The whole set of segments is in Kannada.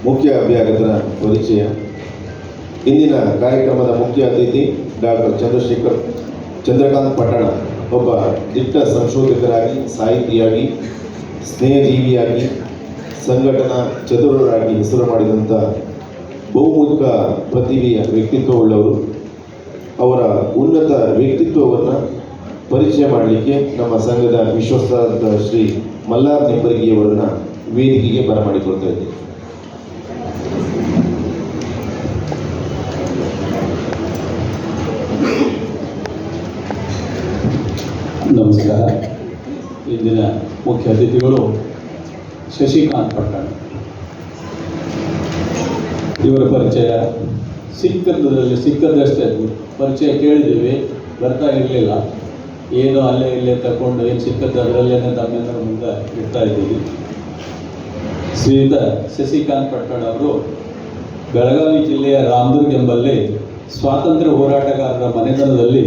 ಮುಖ್ಯ ಅಭ್ಯಾಗತರ ಪರಿಚಯ. ಇಂದಿನ ಕಾರ್ಯಕ್ರಮದ ಮುಖ್ಯ ಅತಿಥಿ ಡಾಕ್ಟರ್ ಚಂದ್ರಕಾಂತ್ ಪಟ್ಟಣ. ಒಬ್ಬ ದಿಟ್ಟ ಸಂಶೋಧಕರಾಗಿ, ಸಾಹಿತಿಯಾಗಿ, ಸ್ನೇಹಜೀವಿಯಾಗಿ, ಸಂಘಟನಾ ಚತುರರಾಗಿ ಹೆಸರು ಮಾಡಿದಂಥ ಬಹುಮುಖ ಪ್ರತಿಭೆಯ ವ್ಯಕ್ತಿತ್ವವುಳ್ಳವರು. ಅವರ ಉನ್ನತ ವ್ಯಕ್ತಿತ್ವವನ್ನು ಪರಿಚಯ ಮಾಡಲಿಕ್ಕೆ ನಮ್ಮ ಸಂಘದ ವಿಶ್ವಸ್ತ ಶ್ರೀ ಮಲ್ಲಾರ್ ನಿಂಬರ್ಗಿಯವರನ್ನ ವೇದಿಕೆಗೆ ಬರಮಾಡಿಕೊಳ್ತಾ ಇದ್ದೇವೆ. ನಮಸ್ಕಾರ. ಇಂದಿನ ಮುಖ್ಯ ಅತಿಥಿಗಳು ಶಶಿಕಾಂತ್ ಪಟ್ಟಣ. ಇವರ ಪರಿಚಯ ಸಿಕ್ಕದಷ್ಟೇ ಪರಿಚಯ ಕೇಳಿದ್ದೀವಿ, ಬರ್ತಾ ಇರಲಿಲ್ಲ. ಏನೋ ಅಲ್ಲೇ ಇಲ್ಲೇ ತಗೊಂಡು ಏನು ಸಿಕ್ಕದ್ದು ಅದರಲ್ಲೇ ತಮ್ಮೆಲ್ಲರ ಮುಂದೆ ಇಡ್ತಾ ಇದ್ದೀವಿ. ಶ್ರೀಯುತ ಶಶಿಕಾಂತ್ ಪಟ್ಟಣ ಅವರು ಬೆಳಗಾವಿ ಜಿಲ್ಲೆಯ ರಾಮದುರ್ಗ್ ಎಂಬಲ್ಲಿ ಸ್ವಾತಂತ್ರ್ಯ ಹೋರಾಟಗಾರರ ಮನೆತನದಲ್ಲಿ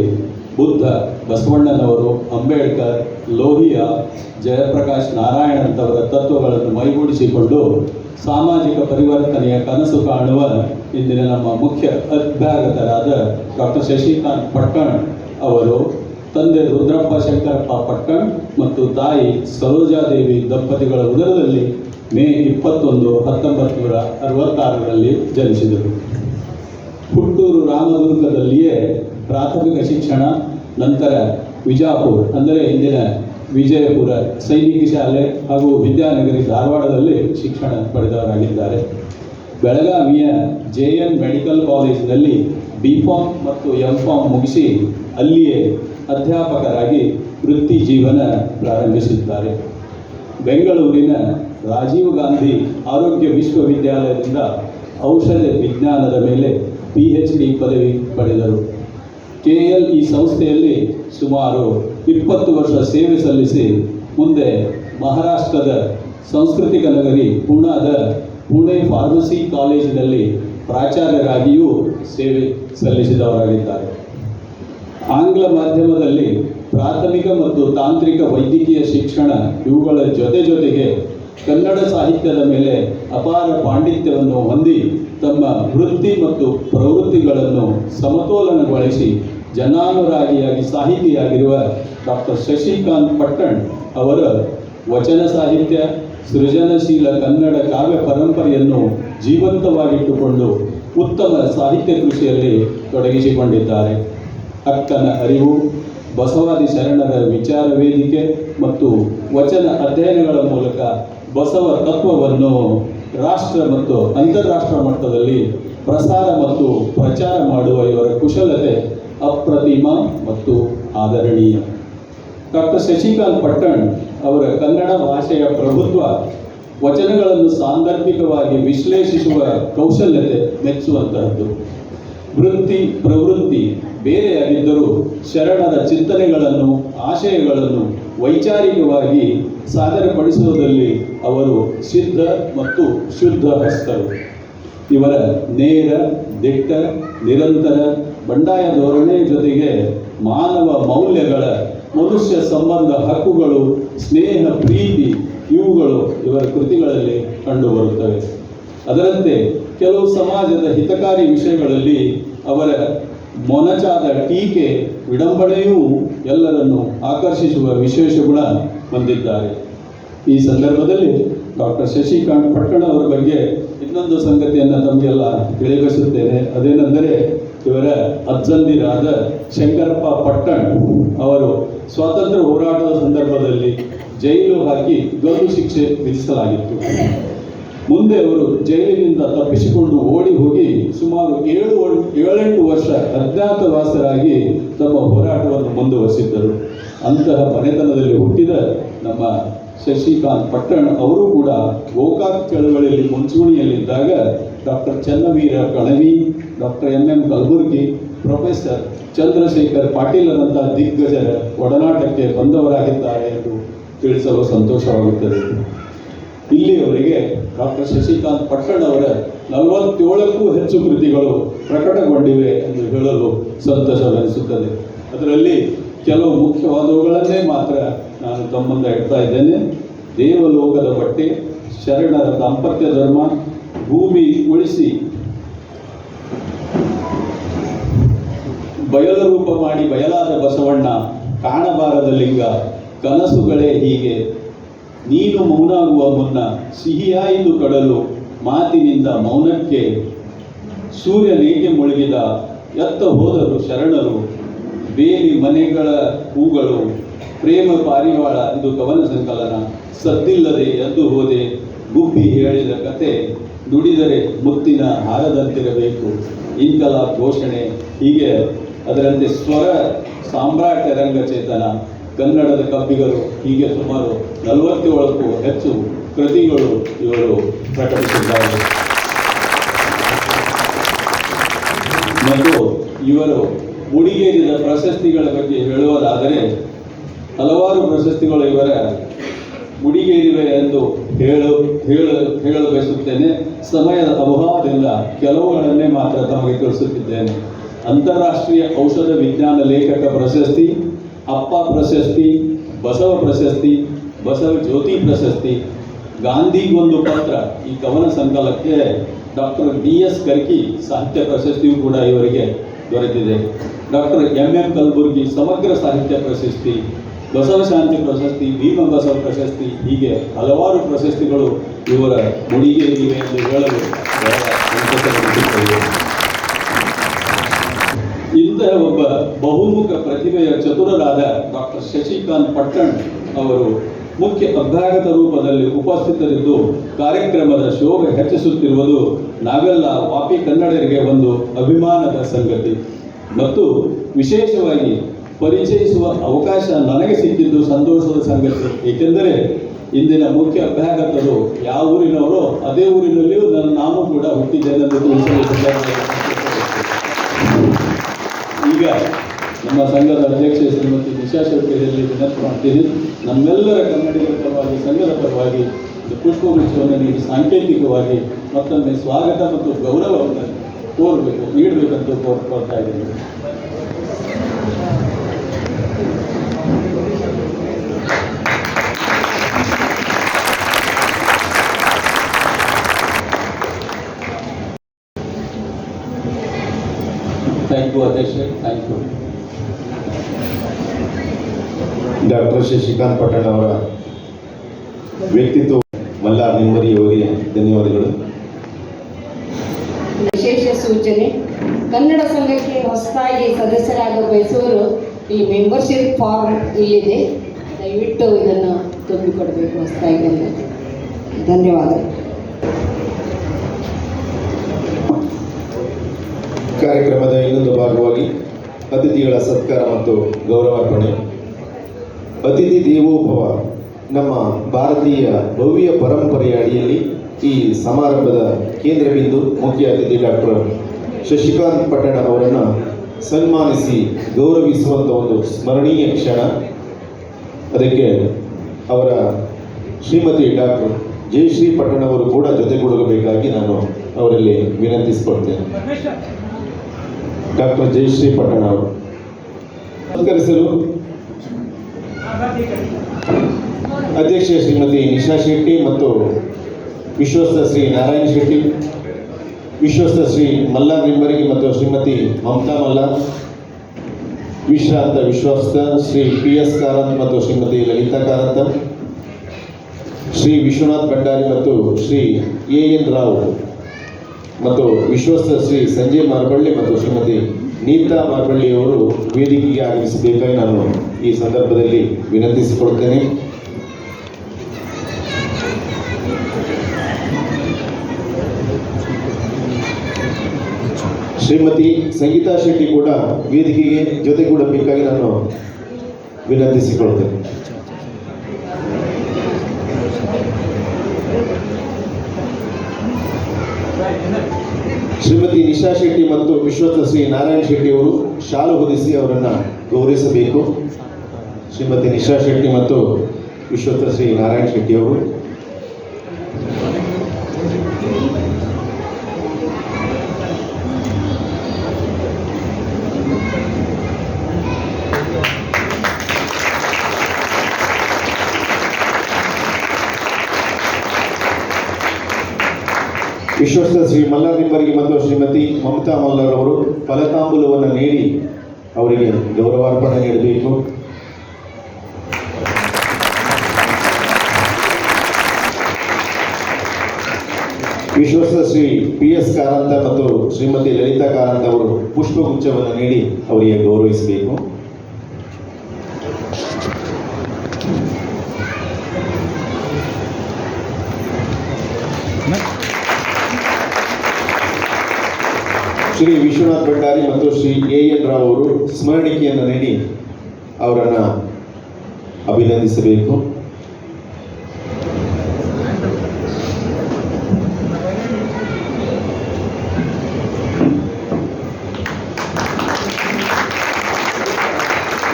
ಬುದ್ಧ, ಬಸವಣ್ಣನವರು, ಅಂಬೇಡ್ಕರ್, ಲೋಹಿಯಾ, ಜಯಪ್ರಕಾಶ್ ನಾರಾಯಣಂತವರ ತತ್ವಗಳನ್ನು ಮೈಗೂಡಿಸಿಕೊಂಡು ಸಾಮಾಜಿಕ ಪರಿವರ್ತನೆಯ ಕನಸು ಕಾಣುವ ಇಂದಿನ ನಮ್ಮ ಮುಖ್ಯ ಅಭ್ಯಾಗತರಾದ ಡಾಕ್ಟರ್ ಶಶಿಕಾಂತ್ ಪಟ್ಟಣ್ ಅವರು ತಂದೆ ರುದ್ರಪ್ಪ ಶಂಕರಪ್ಪ ಪಟ್ಟಣ್ ಮತ್ತು ತಾಯಿ ಸರೋಜಾದೇವಿ ದಂಪತಿಗಳ ಉದರದಲ್ಲಿ ಮೇ 21, 1966ರಲ್ಲಿ ಜನಿಸಿದರು. ಹುಟ್ಟೂರು ರಾಮದುರ್ಗದಲ್ಲಿಯೇ ಪ್ರಾಥಮಿಕ ಶಿಕ್ಷಣ, ನಂತರ ವಿಜಾಪುರ ಅಂದರೆ ಇಂದಿನ ವಿಜಯಪುರ ಸೈನಿಕ ಶಾಲೆ ಹಾಗೂ ವಿದ್ಯಾನಗರಿ ಧಾರವಾಡದಲ್ಲಿ ಶಿಕ್ಷಣ ಪಡೆದವರಾಗಿದ್ದಾರೆ. ಬೆಳಗಾವಿಯ JN ಮೆಡಿಕಲ್ ಕಾಲೇಜಿನಲ್ಲಿ B.Pharm ಮತ್ತು M.Pharm ಮುಗಿಸಿ ಅಲ್ಲಿಯೇ ಅಧ್ಯಾಪಕರಾಗಿ ವೃತ್ತಿ ಜೀವನ ಪ್ರಾರಂಭಿಸಿದ್ದಾರೆ. ಬೆಂಗಳೂರಿನ ರಾಜೀವ್ ಗಾಂಧಿ ಆರೋಗ್ಯ ವಿಶ್ವವಿದ್ಯಾಲಯದಿಂದ ಔಷಧ ವಿಜ್ಞಾನದ ಮೇಲೆ PhD ಪದವಿ ಪಡೆದರು. KLE ಸಂಸ್ಥೆಯಲ್ಲಿ ಸುಮಾರು 20 ವರ್ಷ ಸೇವೆ ಸಲ್ಲಿಸಿ ಮುಂದೆ ಮಹಾರಾಷ್ಟ್ರದ ಸಾಂಸ್ಕೃತಿಕ ನಗರಿ ಪುಣೆ ಫಾರ್ಮಸಿ ಕಾಲೇಜಿನಲ್ಲಿ ಪ್ರಾಚಾರ್ಯರಾಗಿಯೂ ಸೇವೆ ಸಲ್ಲಿಸಿದವರಾಗಿದ್ದಾರೆ. ಆಂಗ್ಲ ಮಾಧ್ಯಮದಲ್ಲಿ ಪ್ರಾಥಮಿಕ ಮತ್ತು ತಾಂತ್ರಿಕ ವೈದ್ಯಕೀಯ ಶಿಕ್ಷಣ ಇವುಗಳ ಜೊತೆಗೆ ಕನ್ನಡ ಸಾಹಿತ್ಯದ ಮೇಲೆ ಅಪಾರ ಪಾಂಡಿತ್ಯವನ್ನು ಹೊಂದಿ ತಮ್ಮ ವೃತ್ತಿ ಮತ್ತು ಪ್ರವೃತ್ತಿಗಳನ್ನು ಸಮತೋಲನಗೊಳಿಸಿ ಜನಾನುರಾಗಿಯಾಗಿ ಸಾಹಿತಿಯಾಗಿರುವ ಡಾಕ್ಟರ್ ಶಶಿಕಾಂತ್ ಪಟ್ಟಣ್ ಅವರ ವಚನ ಸಾಹಿತ್ಯ, ಸೃಜನಶೀಲ ಕನ್ನಡ ಕಾವ್ಯ ಪರಂಪರೆಯನ್ನು ಜೀವಂತವಾಗಿಟ್ಟುಕೊಂಡು ಉತ್ತಮ ಸಾಹಿತ್ಯ ಕೃಷಿಯಲ್ಲಿ ತೊಡಗಿಸಿಕೊಂಡಿದ್ದಾರೆ. ಅಕ್ಕನ ಅರಿವು, ಬಸವಾದಿ ಶರಣರ ವಿಚಾರ ವೇದಿಕೆ ಮತ್ತು ವಚನ ಅಧ್ಯಯನಗಳ ಮೂಲಕ ಬಸವ ತತ್ವವನ್ನು ರಾಷ್ಟ್ರ ಮತ್ತು ಅಂತಾರಾಷ್ಟ್ರ ಮಟ್ಟದಲ್ಲಿ ಪ್ರಸಾರ ಮತ್ತು ಪ್ರಚಾರ ಮಾಡುವ ಇವರ ಕುಶಲತೆ ಅಪ್ರತಿಮ ಮತ್ತು ಆದರಣೀಯ. ಡಾಕ್ಟರ್ ಶಶಿಕಾಂತ್ ಪಟ್ಟಣ್ ಅವರ ಕನ್ನಡ ಭಾಷೆಯ ಪ್ರಭುತ್ವ, ವಚನಗಳನ್ನು ಸಾಂದರ್ಭಿಕವಾಗಿ ವಿಶ್ಲೇಷಿಸುವ ಕೌಶಲ್ಯತೆ ಮೆಚ್ಚುವಂತಹದ್ದು. ವೃತ್ತಿ ಪ್ರವೃತ್ತಿ ಬೇರೆಯಾಗಿದ್ದರೂ ಶರಣರ ಚಿಂತನೆಗಳನ್ನು, ಆಶಯಗಳನ್ನು ವೈಚಾರಿಕವಾಗಿ ಸಾದರಪಡಿಸುವುದರಲ್ಲಿ ಅವರು ಸಿದ್ಧ ಮತ್ತು ಶುದ್ಧ ಹಸ್ತರು. ಇವರ ನೇರ, ದಿಟ್ಟ, ನಿರಂತರ ಬಂಡಾಯ ಧೋರಣೆ ಜೊತೆಗೆ ಮಾನವ ಮೌಲ್ಯಗಳ, ಮನುಷ್ಯ ಸಂಬಂಧ ಹಕ್ಕುಗಳು, ಸ್ನೇಹ, ಪ್ರೀತಿ ಇವುಗಳು ಇವರ ಕೃತಿಗಳಲ್ಲಿ ಕಂಡುಬರುತ್ತವೆ. ಅದರಂತೆ ಕೆಲವು ಸಮಾಜದ ಹಿತಕಾರಿ ವಿಷಯಗಳಲ್ಲಿ ಅವರ ಮೊನಚಾದ ಟೀಕೆ, ವಿಡಂಬನೆಯೂ ಎಲ್ಲರನ್ನು ಆಕರ್ಷಿಸುವ ವಿಶೇಷ ಗುಣ ಹೊಂದಿದ್ದಾರೆ. ಈ ಸಂದರ್ಭದಲ್ಲಿ ಡಾಕ್ಟರ್ ಶಶಿಕಾಂತ್ ಪಟ್ಟಣ ಅವರ ಬಗ್ಗೆ ಇನ್ನೊಂದು ಸಂಗತಿಯನ್ನು ತಮಗೆಲ್ಲ ತಿಳಿಗೊಳಿಸುತ್ತೇನೆ. ಅದೇನೆಂದರೆ ಇವರ ಅಜ್ಜಂದಿರಾದ ಶಂಕರಪ್ಪ ಪಟ್ಟಣ್ ಅವರು ಸ್ವಾತಂತ್ರ್ಯ ಹೋರಾಟದ ಸಂದರ್ಭದಲ್ಲಿ ಜೈಲು ಹಾಕಿ ಗಲ್ಲು ಶಿಕ್ಷೆ ವಿಧಿಸಲಾಗಿತ್ತು. ಮುಂದೆ ಅವರು ಜೈಲಿನಿಂದ ತಪ್ಪಿಸಿಕೊಂಡು ಓಡಿ ಹೋಗಿ ಸುಮಾರು 7-8 ವರ್ಷ ಅಜ್ಞಾತವಾಸರಾಗಿ ತಮ್ಮ ಹೋರಾಟವನ್ನು ಮುಂದುವರಿಸಿದ್ದರು. ಅಂತಹ ಮನೆತನದಲ್ಲಿ ಹುಟ್ಟಿದ ನಮ್ಮ ಶಶಿಕಾಂತ್ ಪಟ್ಟಣ್ ಅವರು ಕೂಡ ಗೋಕಾಕ್ ಚಳವಳಿಯಲ್ಲಿ ಮುಂಚೂಣಿಯಲ್ಲಿದ್ದಾಗ doctor Channaveera Kanavi, doctor MM Kalburgi, professor Chandrashekhar ಪಾಟೀಲರಂತಹ ದಿಗ್ಗಜರ ಒಡನಾಟಕ್ಕೆ ಬಂದವರಾಗಿದ್ದಾರೆ ಎಂದು ತಿಳಿಸಲು ಸಂತೋಷವಾಗುತ್ತದೆ. ಇಲ್ಲಿಯವರೆಗೆ ಡಾಕ್ಟರ್ ಶಶಿಕಾಂತ್ ಪಟ್ಟಣ್ ಅವರ 47ಕ್ಕೂ ಹೆಚ್ಚು ಕೃತಿಗಳು ಪ್ರಕಟಗೊಂಡಿವೆ ಎಂದು ಹೇಳಲು ಸಂತೋಷವೆನಿಸುತ್ತದೆ. ಅದರಲ್ಲಿ ಕೆಲವು ಮುಖ್ಯವಾದವುಗಳನ್ನೇ ಮಾತ್ರ ನಾನು ತಮ್ಮ ಮುಂದೆ ಇಡ್ತಾ ಇದ್ದೇನೆ. ದೇವಲೋಕದ ಬಟ್ಟೆ, ಶರಣರ ದಾಂಪತ್ಯ ಧರ್ಮ, ಭೂಮಿ ಉಳಿಸಿ ಬಯಲು ರೂಪ ಮಾಡಿ ಬಯಲಾದ ಬಸವಣ್ಣ ಕಾಣಬಾರದ ಲಿಂಗ ಕನಸುಗಳೇ ಹೀಗೆ ನೀನು ಮೌನಾಗುವ ಮುನ್ನ ಸಿಹಿಯಾಯಿತು ಕಡಲು ಮಾತಿನಿಂದ ಮೌನಕ್ಕೆ ಸೂರ್ಯನೇಕೆ ಮುಳುಗಿದ ಎತ್ತ ಹೋದರು ಶರಣರು ಬೇಲಿ ಮನೆಗಳ ಹೂಗಳು ಪ್ರೇಮ ಪಾರಿವಾಳ ಇದು ಕವನ ಸಂಕಲನ ಸದ್ದಿಲ್ಲದೆ ಎದ್ದು ಹೋದೆ ಗುಬ್ಬಿ ಹೇಳಿದ ಕತೆ ನುಡಿದರೆ ಮುತ್ತಿನ ಹಾರದಂತಿರಬೇಕು ಇನ್ಕಲಾಬ್ ಘೋಷಣೆ ಹೀಗೆ ಅದರಂತೆ ಸ್ವರ ಸಾಮ್ರಾಟ ರಂಗಚೇತನ ಕನ್ನಡದ ಕಬ್ಬಿಗರು ಹೀಗೆ ಸುಮಾರು 47ಕ್ಕೂ ಹೆಚ್ಚು ಕೃತಿಗಳು ಇವರು ಪ್ರಕಟಿಸಿದ್ದಾರೆ. ಮತ್ತು ಇವರು ಮುಡಿಗೇರಿದ ಪ್ರಶಸ್ತಿಗಳ ಬಗ್ಗೆ ಹೇಳುವುದಾದರೆ ಹಲವಾರು ಪ್ರಶಸ್ತಿಗಳು ಇವರ ಮುಡಿಗೇರಿವೆ ಎಂದು ಹೇಳಲು ಬಯಸುತ್ತೇನೆ. ಸಮಯದ ಅಭಾವದಿಂದ ಕೆಲವುಗಳನ್ನೇ ಮಾತ್ರ ತಮಗೆ ತಿಳಿಸುತ್ತಿದ್ದೇನೆ. ಅಂತಾರಾಷ್ಟ್ರೀಯ ಔಷಧ ವಿಜ್ಞಾನ ಲೇಖಕ ಪ್ರಶಸ್ತಿ, ಅಪ್ಪ ಪ್ರಶಸ್ತಿ, ಬಸವ ಪ್ರಶಸ್ತಿ, ಬಸವ ಜ್ಯೋತಿ ಪ್ರಶಸ್ತಿ, ಗಾಂಧಿಗೊಂದು ಪತ್ರ ಈ ಕವನ ಸಂಕಲನಕ್ಕೆ ಡಾಕ್ಟರ್ DS ಕರ್ಕಿ ಸಾಹಿತ್ಯ ಪ್ರಶಸ್ತಿಯೂ ಕೂಡ ಇವರಿಗೆ ದೊರೆತಿದೆ. ಡಾಕ್ಟರ್ MM ಕಲಬುರ್ಗಿ ಸಮಗ್ರ ಸಾಹಿತ್ಯ ಪ್ರಶಸ್ತಿ, ಬಸವ ಶಾಂತಿ ಪ್ರಶಸ್ತಿ, ಭೀಮ ಬಸವ ಪ್ರಶಸ್ತಿ ಹೀಗೆ ಹಲವಾರು ಪ್ರಶಸ್ತಿಗಳು ಇವರ ಮುಡಿಗೇರಿವೆ ಎಂದು ಹೇಳಲು ಸಂತಸವೆನಿಸುತ್ತದೆ. ಇಂತಹ ಒಬ್ಬ ಬಹುಮುಖ ಪ್ರತಿಭೆಯ ಚತುರರಾದ ಡಾಕ್ಟರ್ ಶಶಿಕಾಂತ್ ಪಟ್ಟಣ್ ಅವರು ಮುಖ್ಯ ಅಭ್ಯಾಗತ ರೂಪದಲ್ಲಿ ಉಪಸ್ಥಿತರಿದ್ದು ಕಾರ್ಯಕ್ರಮದ ಶೋಭೆ ಹೆಚ್ಚಿಸುತ್ತಿರುವುದು ನಾವೆಲ್ಲ ವಾಪಿ ಕನ್ನಡರಿಗೆ ಒಂದು ಅಭಿಮಾನದ ಸಂಗತಿ ಮತ್ತು ವಿಶೇಷವಾಗಿ ಪರಿಚಯಿಸುವ ಅವಕಾಶ ನನಗೆ ಸಿಕ್ಕಿದ್ದು ಸಂತೋಷದ ಸಂಗತಿ. ಏಕೆಂದರೆ ಇಂದಿನ ಮುಖ್ಯ ಅಭ್ಯಾಗತರು ಯಾವ ಊರಿನವರೋ ಅದೇ ಊರಿನಲ್ಲಿಯೂ ನಾನು ಕೂಡ ಹುಟ್ಟಿದ್ದೇನೆಂದು ತಿಳಿಸಲು ಈಗ ನಮ್ಮ ಸಂಘದ ಅಧ್ಯಕ್ಷೆ ಶ್ರೀಮತಿ ನಿಶಾ ಶೆಟ್ಟಿಯಲ್ಲಿ ವಿನಂತಿ ಮಾಡ್ತೀನಿ. ನಮ್ಮೆಲ್ಲರ ಕನ್ನಡಿಗರ ಪರವಾಗಿ ಸಂಘದ ಪರವಾಗಿ ಪುಷ್ಪಗುಚ್ಛವನ್ನು ನೀಡಿ ಸಾಂಕೇತಿಕವಾಗಿ ಮತ್ತೊಮ್ಮೆ ಸ್ವಾಗತ ಮತ್ತು ಗೌರವವನ್ನು ನೀಡಬೇಕಂತ ಕೋರ್ತಾ ಇದ್ದೀನಿ. ಥ್ಯಾಂಕ್ ಯು ಅಧ್ಯಕ್ಷ, thank you. Doctor Shashikant Pattan ಅವರ ವ್ಯಕ್ತಿತ್ವ ಮಲ್ಲಾರ್ ನಿಂಬರಿಯವರಿಗೆ ಧನ್ಯವಾದಗಳು. ವಿಶೇಷ ಸೂಚನೆ, ಕನ್ನಡ ಸಂಘಕ್ಕೆ ಹೊಸದಾಗಿ ಸದಸ್ಯರಾಗ ಬಯಸುವವರು ಈ ಮೆಂಬರ್ಶಿಪ್ ಫಾರ್ಮ್ ಇಲ್ಲಿದೆ, ದಯವಿಟ್ಟು ಇದನ್ನು ತುಂಬಿಕೊಡಬೇಕು ಹೊಸದಾಗಿ. ಧನ್ಯವಾದ. ಕಾರ್ಯಕ್ರಮದ ಇನ್ನೊಂದು ಭಾಗವಾಗಿ ಅತಿಥಿಗಳ ಸತ್ಕಾರ ಮತ್ತು ಗೌರವಾರ್ಪಣೆ. ಅತಿಥಿ ದೇವೋಭವ ನಮ್ಮ ಭಾರತೀಯ ಭವ್ಯ ಪರಂಪರೆಯ ಅಡಿಯಲ್ಲಿ ಈ ಸಮಾರಂಭದ ಕೇಂದ್ರ ಬಿಂದು ಮುಖ್ಯ ಅತಿಥಿ ಡಾಕ್ಟರ್ ಶಶಿಕಾಂತ್ ಪಟ್ಟಣ್ ಅವರನ್ನು ಸನ್ಮಾನಿಸಿ ಗೌರವಿಸುವಂಥ ಒಂದು ಸ್ಮರಣೀಯ ಕ್ಷಣ. ಅದಕ್ಕೆ ಅವರ ಶ್ರೀಮತಿ ಡಾಕ್ಟರ್ ಜಯಶ್ರೀ ಪಟ್ಟಣ್ ಅವರು ಕೂಡ ಜೊತೆಗೂಡಬೇಕಾಗಿ ನಾನು ಅವರಲ್ಲಿ ವಿನಂತಿಸಿಕೊಳ್ತೇನೆ. ಡಾಕ್ಟರ್ ಜಯಶ್ರೀ ಪಟ್ಟಣ್ ಅವರು ಸತ್ಕರಿಸಲು ಅಧ್ಯಕ್ಷೆ ಶ್ರೀಮತಿ ನಿಶಾ ಶೆಟ್ಟಿ ಮತ್ತು ವಿಶ್ವಸ್ತ ಶ್ರೀ ನಾರಾಯಣ ಶೆಟ್ಟಿ, ವಿಶ್ವಸ್ತ ಶ್ರೀ ಮಲ್ಲಾರ್ ನಿಂಬರಗಿ ಮತ್ತು ಶ್ರೀಮತಿ ಮಮತಾ ಮಲ್ಲಾರ್, ವಿಶ್ರಾಂತ ವಿಶ್ವಸ್ತ ಶ್ರೀ PS ಕಾರಂತ್ ಮತ್ತು ಶ್ರೀಮತಿ ಲಲಿತಾ ಕಾರಂತ, ಶ್ರೀ ವಿಶ್ವನಾಥ್ ಭಂಡಾರಿ ಮತ್ತು ಶ್ರೀ AN ರಾವ್ ಮತ್ತು ವಿಶ್ವಸ್ತ ಶ್ರೀ ಸಂಜಯ್ ಮಾರ್ಬಳ್ಳಿ ಮತ್ತು ಶ್ರೀಮತಿ ನೀತಾ ಮಾರ್ಬಳ್ಳಿಯವರು ವೇದಿಕೆಗೆ ಆಗಮಿಸಬೇಕಾಗಿ ನಾನು ಈ ಸಂದರ್ಭದಲ್ಲಿ ವಿನಂತಿಸಿಕೊಳ್ಳುತ್ತೇನೆ. ಶ್ರೀಮತಿ ಸಂಗೀತಾ ಶೆಟ್ಟಿ ಕೂಡ ವೇದಿಕೆಗೆ ಜೊತೆಗೂಡಬೇಕಾಗಿ ನಾನು ವಿನಂತಿಸಿಕೊಳ್ಳುತ್ತೇನೆ. ಶ್ರೀಮತಿ ನಿಶಾ ಶೆಟ್ಟಿ ಮತ್ತು ವಿಶ್ವಸ್ತ ಶ್ರೀ ನಾರಾಯಣ ಶೆಟ್ಟಿ ಅವರು ಶಾಲು ಹೊದಿಸಿ ಅವರನ್ನು ಗೌರವಿಸಬೇಕು. ಶ್ರೀಮತಿ ನಿಶಾ ಶೆಟ್ಟಿ ಮತ್ತು ವಿಶ್ವಸ್ತ ಶ್ರೀ ನಾರಾಯಣ ಶೆಟ್ಟಿ ಅವರು ವಿಶ್ವಸ್ತ ಶ್ರೀ ಮಲ್ಲಾರ್ ನಿಂಬರ್ಗಿ ಮತ್ತು ಶ್ರೀಮತಿ ಮಮತಾ ಮಲ್ಲರ್ ಅವರು ಫಲತಾಂಬೂಲವನ್ನು ನೀಡಿ ಅವರಿಗೆ ಗೌರವಾರ್ಪಣೆ ನೀಡಬೇಕು. ವಿಶ್ವಸ್ತ ಶ್ರೀ PS ಕಾರಂತ ಮತ್ತು ಶ್ರೀಮತಿ ಲಲಿತಾ ಕಾರಂತ ಅವರು ಪುಷ್ಪಗುಚ್ಛವನ್ನು ನೀಡಿ ಅವರಿಗೆ ಗೌರವಿಸಬೇಕು. ಶ್ರೀ ವಿಶ್ವನಾಥ್ ಭಂಡಾರಿ ಮತ್ತು ಶ್ರೀ AN ರಾವ್ ಅವರು ಸ್ಮರಣಿಕೆಯನ್ನು ನೀಡಿ ಅವರನ್ನು ಅಭಿನಂದಿಸಬೇಕು.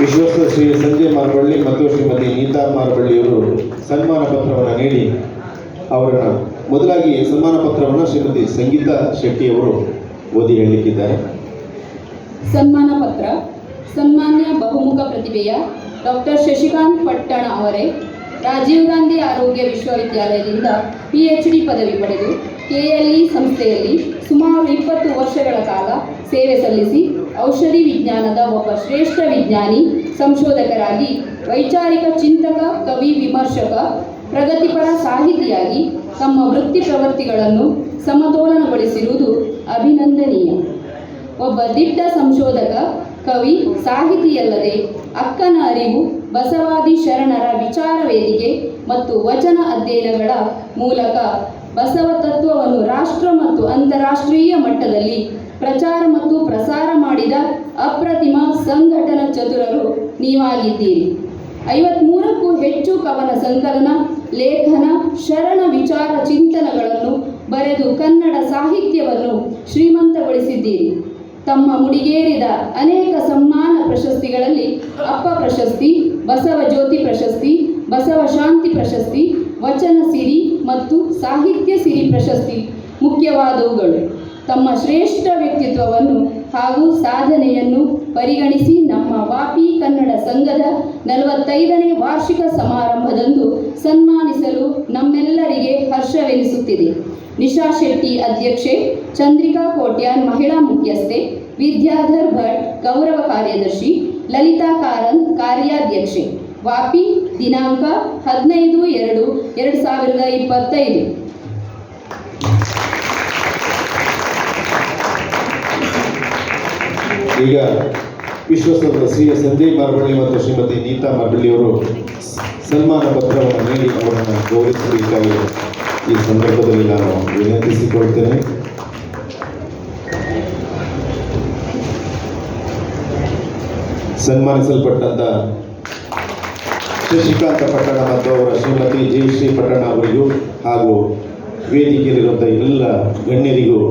ವಿಶ್ವಸ್ತ ಶ್ರೀ ಸಂಜಯ್ ಮಾರ್ಬಳ್ಳಿ ಮತ್ತು ಶ್ರೀಮತಿ ನೀತಾ ಮಾರ್ಬಳ್ಳಿಯವರು ಸನ್ಮಾನ ಪತ್ರವನ್ನು ನೀಡಿ ಅವರನ್ನು ಮೊದಲಾಗಿ ಸನ್ಮಾನ ಪತ್ರವನ್ನು ಶ್ರೀಮತಿ ಸಂಗೀತಾ ಶೆಟ್ಟಿಯವರು ಓದಿ ಹೇಳಲಿಕ್ಕಿದ್ದಾರೆ. ಸನ್ಮಾನ ಪತ್ರ. ಸನ್ಮಾನ್ಯ ಬಹುಮುಖ ಪ್ರತಿಭೆಯ ಡಾಕ್ಟರ್ ಶಶಿಕಾಂತ್ ಪಟ್ಟಣ ಅವರೇ ರಾಜೀವ್ ಗಾಂಧಿ ಆರೋಗ್ಯ ವಿಶ್ವವಿದ್ಯಾಲಯದಿಂದ PhD ಪದವಿ ಪಡೆದು KLE ಸಂಸ್ಥೆಯಲ್ಲಿ ಸುಮಾರು 20 ವರ್ಷಗಳ ಕಾಲ ಸೇವೆ ಸಲ್ಲಿಸಿ ಔಷಧಿ ವಿಜ್ಞಾನದ ಒಬ್ಬ ಶ್ರೇಷ್ಠ ವಿಜ್ಞಾನಿ, ಸಂಶೋಧಕರಾಗಿ, ವೈಚಾರಿಕ ಚಿಂತಕ, ಕವಿ, ವಿಮರ್ಶಕ, ಪ್ರಗತಿಪರ ಸಾಹಿತಿಯಾಗಿ ತಮ್ಮ ವೃತ್ತಿ ಪ್ರವೃತ್ತಿಗಳನ್ನು ಸಮತೋಲನಗೊಳಿಸಿರುವುದು ಅಭಿನಂದನೀಯ. ಒಬ್ಬ ದಿಟ್ಟ ಸಂಶೋಧಕ, ಕವಿ, ಸಾಹಿತಿಯಲ್ಲದೆ ಅಕ್ಕನ ಅರಿವು, ಬಸವಾದಿ ಶರಣರ ವಿಚಾರ ವೇದಿಕೆ ಮತ್ತು ವಚನ ಅಧ್ಯಯನಗಳ ಮೂಲಕ ಬಸವ ತತ್ವವನ್ನು ರಾಷ್ಟ್ರ ಮತ್ತು ಅಂತಾರಾಷ್ಟ್ರೀಯ ಮಟ್ಟದಲ್ಲಿ ಪ್ರಚಾರ ಮತ್ತು ಪ್ರಸಾರ ಮಾಡಿದ ಅಪ್ರತಿಮ ಸಂಘಟನಾ ಚತುರರು ನೀವಾಗಿದ್ದೀರಿ. 53ಕ್ಕೂ ಹೆಚ್ಚು ಕವನ ಸಂಕಲನ, ಲೇಖನ, ಶರಣ ವಿಚಾರ ಚಿಂತನಗಳನ್ನು ಬರೆದು ಕನ್ನಡ ಸಾಹಿತ್ಯವನ್ನು ಶ್ರೀಮಂತಗೊಳಿಸಿದ್ದೀರಿ. ತಮ್ಮ ಮುಡಿಗೇರಿದ ಅನೇಕ ಸಮ್ಮಾನ ಪ್ರಶಸ್ತಿಗಳಲ್ಲಿ ಅಪ್ಪ ಪ್ರಶಸ್ತಿ, ಬಸವ ಜ್ಯೋತಿ ಪ್ರಶಸ್ತಿ, ಬಸವ ಶಾಂತಿ ಪ್ರಶಸ್ತಿ, ವಚನ ಸಿರಿ ಮತ್ತು ಸಾಹಿತ್ಯ ಸಿರಿ ಪ್ರಶಸ್ತಿ ಮುಖ್ಯವಾದವುಗಳು. ತಮ್ಮ ಶ್ರೇಷ್ಠ ವ್ಯಕ್ತಿತ್ವವನ್ನು ಹಾಗೂ ಸಾಧನೆಯನ್ನು ಪರಿಗಣಿಸಿ ನಮ್ಮ ವಾಪಿ ಕನ್ನಡ ಸಂಘದ 45ನೇ ವಾರ್ಷಿಕ ಸಮಾರಂಭದಂದು ಸನ್ಮಾನಿಸಲು ನಮ್ಮೆಲ್ಲರಿಗೆ ಹರ್ಷವೆನಿಸುತ್ತಿದೆ. ನಿಶಾ ಶೆಟ್ಟಿ ಅಧ್ಯಕ್ಷೆ, ಚಂದ್ರಿಕಾ ಕೋಟ್ಯಾನ್ ಮಹಿಳಾ ಮುಖ್ಯಸ್ಥೆ, ವಿದ್ಯಾಧರ್ ಭಟ್ ಗೌರವ ಕಾರ್ಯದರ್ಶಿ, ಲಲಿತಾ ಕಾರಂತ್ ಕಾರ್ಯಾಧ್ಯಕ್ಷೆ. ವಾಪಿ ದಿನಾಂಕ 15/2/2025. ಈಗ ವಿಶ್ವಸ್ತ ಶ್ರೀ ಸಂಜಯ್ ಮಾರ್ಬಳ್ಳಿ ಮತ್ತು ಶ್ರೀಮತಿ ನೀತಾ ಮಾರ್ಬಳ್ಳಿಯವರು ಸನ್ಮಾನ ಪತ್ರವನ್ನು ನೀಡಿ ಅವರನ್ನು ಗೌರವಿಸಬೇಕಾಗಿ ಈ ಸಂದರ್ಭದಲ್ಲಿ ನಾನು ವಿನಂತಿಸಿಕೊಳ್ತೇನೆ. ಸನ್ಮಾನಿಸಲ್ಪಟ್ಟಂತ ಶಶಿಕಾಂತ ಪಟ್ಟಣ ಮತ್ತು ಅವರ ಶ್ರೀಮತಿ ಜಯಶ್ರೀ ಪಟ್ಟಣ ಅವರಿಗೂ ಹಾಗೂ ವೇದಿಕೆಯಲ್ಲಿರುವಂಥ ಎಲ್ಲ ಗಣ್ಯರಿಗೂ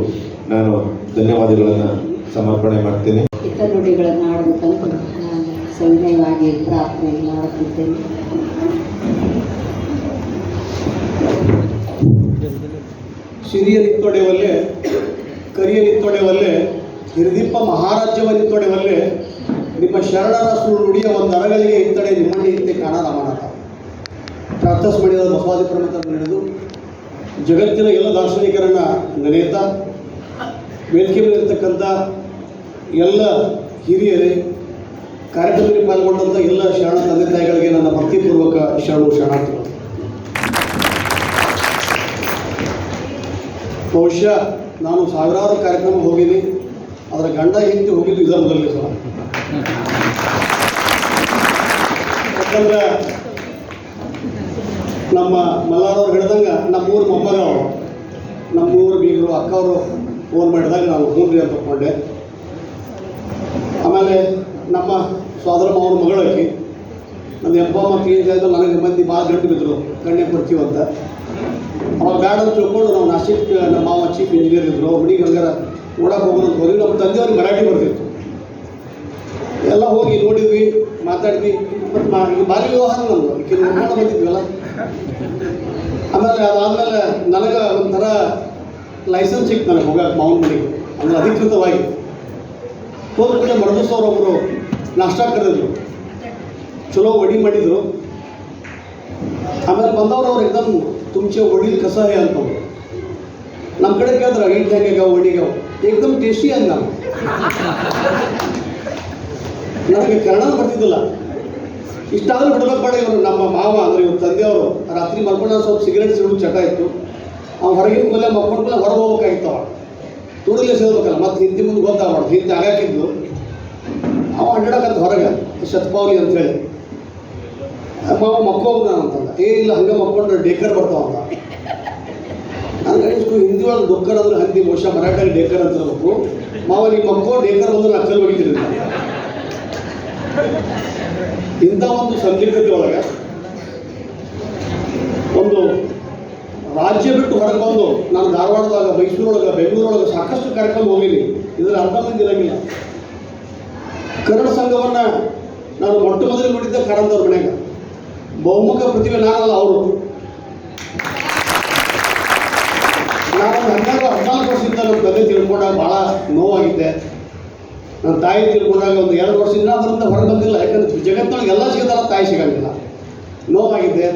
ನಾನು ಧನ್ಯವಾದಗಳನ್ನು ಸಮರ್ಪಣೆ ಮಾಡ್ತೇನೆ. ಹಿತನುಡಿಗಳನ್ನು ಆಡಬೇಕಂತ ನಾನು ಸವಿನಯವಾಗಿ ಪ್ರಾರ್ಥನೆ ಮಾಡುತ್ತಿದ್ದೇನೆ. ಸಿರಿಯನಿತ್ತೊಡೆವಲ್ಲೇ, ಕರಿಯನಿತ್ತೊಡೆವಲ್ಲೇ, ಹಿರಿದಿಪ್ಪ ಮಹಾರಾಜ್ಯವನಿತ್ತೊಡೆವಲ್ಲೇ, ನಿಮ್ಮ ಶರಣರ ಸುಳ್ಳು ನುಡಿಯ ಒಂದು ಅರಗಲಿಗೆ ಇತ್ತಡೆ ನಿಮ್ಮಣ್ಣಿ ಇತ್ತೆ ಕಾಣ ರಾಮನಾಥ. ಪ್ರಾರ್ಥಸ್ ಮಾಡಿದ ಬಸವಾದಿ ಪ್ರಮುಖರನ್ನು ನಡೆದು ಜಗತ್ತಿನ ಎಲ್ಲ ದಾರ್ಶನಿಕರನ್ನು ನೆನೆಯುತ್ತಾ ವೇದಿಕೆ ಮೇಲಿರ್ತಕ್ಕಂಥ ಎಲ್ಲ ಹಿರಿಯರೇ, ಕಾರ್ಯಕ್ರಮದಲ್ಲಿ ಪಾಲ್ಗೊಂಡಂಥ ಎಲ್ಲ ಶರಣ ತಂದೆ ತಾಯಿಗಳಿಗೆ ನನ್ನ ಭಕ್ತಿಪೂರ್ವಕ ಶರಣಾರ್ಥಿಗಳು. ಬಹುಶಃ ನಾನು ಸಾವಿರಾರು ಕಾರ್ಯಕ್ರಮ ಹೋಗಿದ್ದೀನಿ, ಅದರ ಗಂಡ ಹೆಂಡತಿ ಹೋಗಿದ್ದು ಇದರ ಮೊದಲನೇ ಸಲ. ಯಾಕಂದ್ರೆ ನಮ್ಮ ಮಲ್ಲಾರವ್ರು ಹೇಳಿದಂಗೆ ನಮ್ಮೂರು ಮೊಮ್ಮಗ ಅವರು, ನಮ್ಮೂರು ಬೀಗರು ಅಕ್ಕವರು ಫೋನ್ ಮಾಡಿದಾಗ ನಾನು ಹೂನ್ರಿ ಅಂತ ತಗೊಂಡೆ. ಆಮೇಲೆ ನಮ್ಮ ಸೋದರ ಮಾವನ ಮಗಳಾಕಿ ನನ್ನ ಎಪ್ಪ ಮತ್ತು ಏನು ಹೇಳಿದ್ರು ನನಗೆ ಮಂದಿ ಭಾಳ ಗಂಟು ಬಿದ್ದರು ಕಣ್ಣೆ ಕೊಡ್ತೀವಂತ. ಅವಾಗ ಬ್ಯಾಡ ಅಂತ ತಿಳ್ಕೊಂಡು ನಾವು ನಾಸಿಕ್ ನಮ್ಮ ಮಾವ ಚೀಫ್ ಇಂಜಿನಿಯರ್ ಇದ್ದರು, ಹುಡುಗಿ ಹಂಗಾರ ನೋಡಕ್ಕೆ ಹೋಗೋಣ ಅಂತ ಹೋದ್ವಿ. ನಮ್ಮ ತಂದೆಯವ್ರಿಗೆ ಮರಾಠಿ ಬರ್ತಿತ್ತು, ಎಲ್ಲ ಹೋಗಿ ನೋಡಿದ್ವಿ, ಮಾತಾಡಿದ್ವಿ. ಮತ್ತು ಈಗ ಬಾಲ್ಯ ವಿವಾಹ ನಮ್ಮದು ಈಕೆ ನೋಡ್ಕೊಂಡು ಬಂದಿದ್ವಲ್ಲ. ಆಮೇಲೆ ಅದಾದಮೇಲೆ ನನಗೆ ಒಂಥರ ಲೈಸೆನ್ಸ್ ಸಿಕ್ತು ನನಗೆ ಹೋಗಕ್ಕೆ ಮಾವನ ಮನೆಗೆ, ಅಂದರೆ ಅಧಿಕೃತವಾಗಿ. ಹೋದ ಕೂಡಲೇ ಮರದಸವ್ರೊಬ್ಬರು ನಾಷ್ಟಾ ಕರೆದಿದ್ರು, ಚಲೋ ವಡಿ ಮಾಡಿದರು. ಆಮೇಲೆ ಬಂದವರು ಅವ್ರು ಎಕ್ದಮ್ ತುಮಚೆ ವಡಿ ಕಸ ಅಂತವ್ರು. ನಮ್ಮ ಕಡೆ ಕೇಳಿದ್ರೆ ಇಡ್ಲಿ ಹೆಂಗೆ ಒಡಿಗೆ ಏಕದಮ್ ಟೇಸ್ಟಿ ಹಂಗೆ ನಾವು ನನಗೆ ಕನ್ನಡ ಬರ್ತಿದ್ದಿಲ್ಲ. ಇಷ್ಟಾದರೂ ಬಿಡ್ಬೇಕು ಬೇಡ ಇವರು ನಮ್ಮ ಮಾವ ಅಂದರೆ ಇವ್ರ ತಂದೆಯವರು ರಾತ್ರಿ ಮಲ್ಕೊಂಡು ಸ್ವಲ್ಪ ಸಿಗರೇಟ್ ಸಿಡಿದು ಚಟ ಇತ್ತು. ಅವ್ನು ಹೊರಗಿನ ಮೇಲೆ ಮಕ್ಕೊಂಡ ಮೇಲೆ ಹೊರಗೆ ಹೋಗ್ಬೇಕಾಗಿತ್ತು. ಅವ ತುಡುಗಲೇ ಸೇರ್ಬೇಕಲ್ಲ, ಮತ್ತು ಹಿಂದಿ ಮುಂದೆ ಗೊತ್ತಾಗ್ಬಾರ್ದು. ಹಿಂದೆ ಆಗಾಕಿದ್ಲು ಅವ ಅಡ್ಡಾಡಕತ್ತ ಹೊರಗೆ ಶತಪಾವಲಿ ಅಂತೇಳಿ. ಮಾವ ಮಕ್ಕೋಗ ಅಂತಂದ. ಇಲ್ಲ ಹಂಗೆ ಮಕ್ಕೊಂಡ್ರೆ ಡೇಕರ್ ಬರ್ತಾವ ಅಂತ. ನಾನು ಇಷ್ಟು ಹಿಂದಿ ಒಳಗೆ ಡೊಕ್ಕರ್ ಅಂದ್ರೆ ಹಂದಿ, ಬಹುಶಃ ಮರಾಠಿಯಲ್ಲಿ ಡೇಕರ್ ಅಂತ ಇರಬೇಕು. ಮಾವ ನೀವು ಮಕ್ಕೋ ಡೇಕರ್ ಬಂದ್ರೆ ಅಕ್ಕಲ್ ಹೋಗಿದ್ದೀರಿ. ಇಂಥ ಒಂದು ಸಂದಿಗ್ಧತೆ ಒಳಗೆ ಒಂದು ರಾಜ್ಯ ಬಿಟ್ಟು ಹೊರಗೆ ಬಂದು ನಾನು ಧಾರವಾಡದಾಗ, ಮೈಸೂರೊಳಗೆ, ಬೆಂಗಳೂರೊಳಗೆ ಸಾಕಷ್ಟು ಕಾರ್ಯಕ್ರಮ ಹೋಗಿನಿ. ಇದರ ಅರ್ಧ ಮಂದಿ ಇರಂಗಿಲ್ಲ. ಕನ್ನಡ ಸಂಘವನ್ನು ನಾನು ಮೊಟ್ಟ ಮೊದಲು ನೋಡಿದ್ದೆ ಕಾರಂತವ್ರ ಮನೆಯಾಗ. ಬಹುಮುಖ ಪ್ರತಿಭೆ ನಾನಲ್ಲ, ಅವರು. ನಾನು 14 ವರ್ಷದಿಂದ ನನ್ನ ತಂದೆ ತಿಳ್ಕೊಂಡಾಗ ಭಾಳ ನೋವಾಗಿದ್ದೆ. ನನ್ನ ತಾಯಿ ತಿಳ್ಕೊಂಡಾಗ ಒಂದು 2 ವರ್ಷದಿಂದ ಅದರಿಂದ ಹೊರಗೆ ಬಂದಿಲ್ಲ. ಯಾಕಂದ್ರೆ ಜಗತ್ತಿನೊಳಗೆ ಎಲ್ಲ ಸಿಗತಾರ, ತಾಯಿ ಸಿಗಂಗಿಲ್ಲ. ನೋವಾಗಿದ್ದೆ.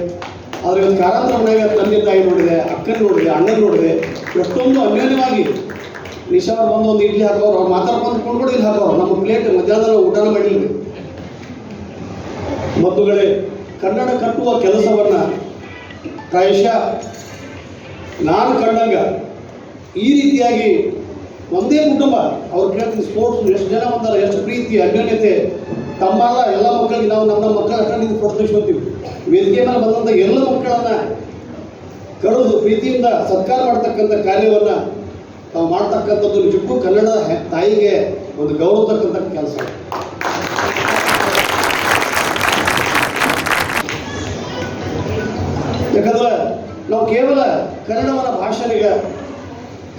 ಆದರೆ ಇವತ್ತು ಕಾರಂತರ ಮನೆಯಾಗ ತಂದೆ ತಾಯಿ ನೋಡಿದೆ, ಅಕ್ಕನ ನೋಡಿದೆ, ಅಣ್ಣನ ನೋಡಿದೆ. ಎಷ್ಟೊಂದು ಅನ್ಯೋನ್ಯವಾಗಿ ನಿಶಾವ್ರು ಬಂದು ಒಂದು ಇಡ್ಲಿ ಹಾಕೋರು, ಅವ್ರು ಮಾತಾಡ್ಕೊಂಡು ಕೊಂಡ್ಕೊಂಡು ಇಲ್ಲಿ ಹಾಕೋರು. ನಮ್ಮ ಪ್ಲೇಟ್ ಮಧ್ಯಾಹ್ನ ಊಟನ ಮಾಡಿಲ್ಲ. ಮದ್ದುಗಳೇ, ಕನ್ನಡ ಕಟ್ಟುವ ಕೆಲಸವನ್ನು ಪ್ರಾಯಶಃ ನಾನು ಕಂಡಂಗ ಈ ರೀತಿಯಾಗಿ ಒಂದೇ ಕುಟುಂಬ ಅವ್ರು ಕೇಳ್ತೀನಿ, ಸ್ಪೋರ್ಟ್ಸ್ ಎಷ್ಟು ಜನ ಬಂದಾರ, ಎಷ್ಟು ಪ್ರೀತಿ ಅನ್ಯೋನ್ಯತೆ. ತಮ್ಮಲ್ಲ ಎಲ್ಲ ಮಕ್ಕಳಿಗೆ ನಾವು ನಮ್ಮ ಮಕ್ಕಳ ಅಷ್ಟೊಂದು ಪ್ರೋತ್ಸಾಹಿಸ್ಕೊತೀವಿ. ವೇದಿಕೆ ಮೇಲೆ ಬಂದಂಥ ಎಲ್ಲ ಮಕ್ಕಳನ್ನು ಕರೆದು ಪ್ರೀತಿಯಿಂದ ಸತ್ಕಾರ ಮಾಡ್ತಕ್ಕಂಥ ಕಾರ್ಯವನ್ನು ನಾವು ಮಾಡ್ತಕ್ಕಂಥದ್ದು ನಿಜಕ್ಕೂ ಕನ್ನಡ ತಾಯಿಗೆ ಒಂದು ಗೌರವ ತಕ್ಕಂಥ ಕೆಲಸ. ಯಾಕಂದ್ರೆ ನಾವು ಕೇವಲ ಕನ್ನಡವನ್ನು ಭಾಷಣೆಗೆ,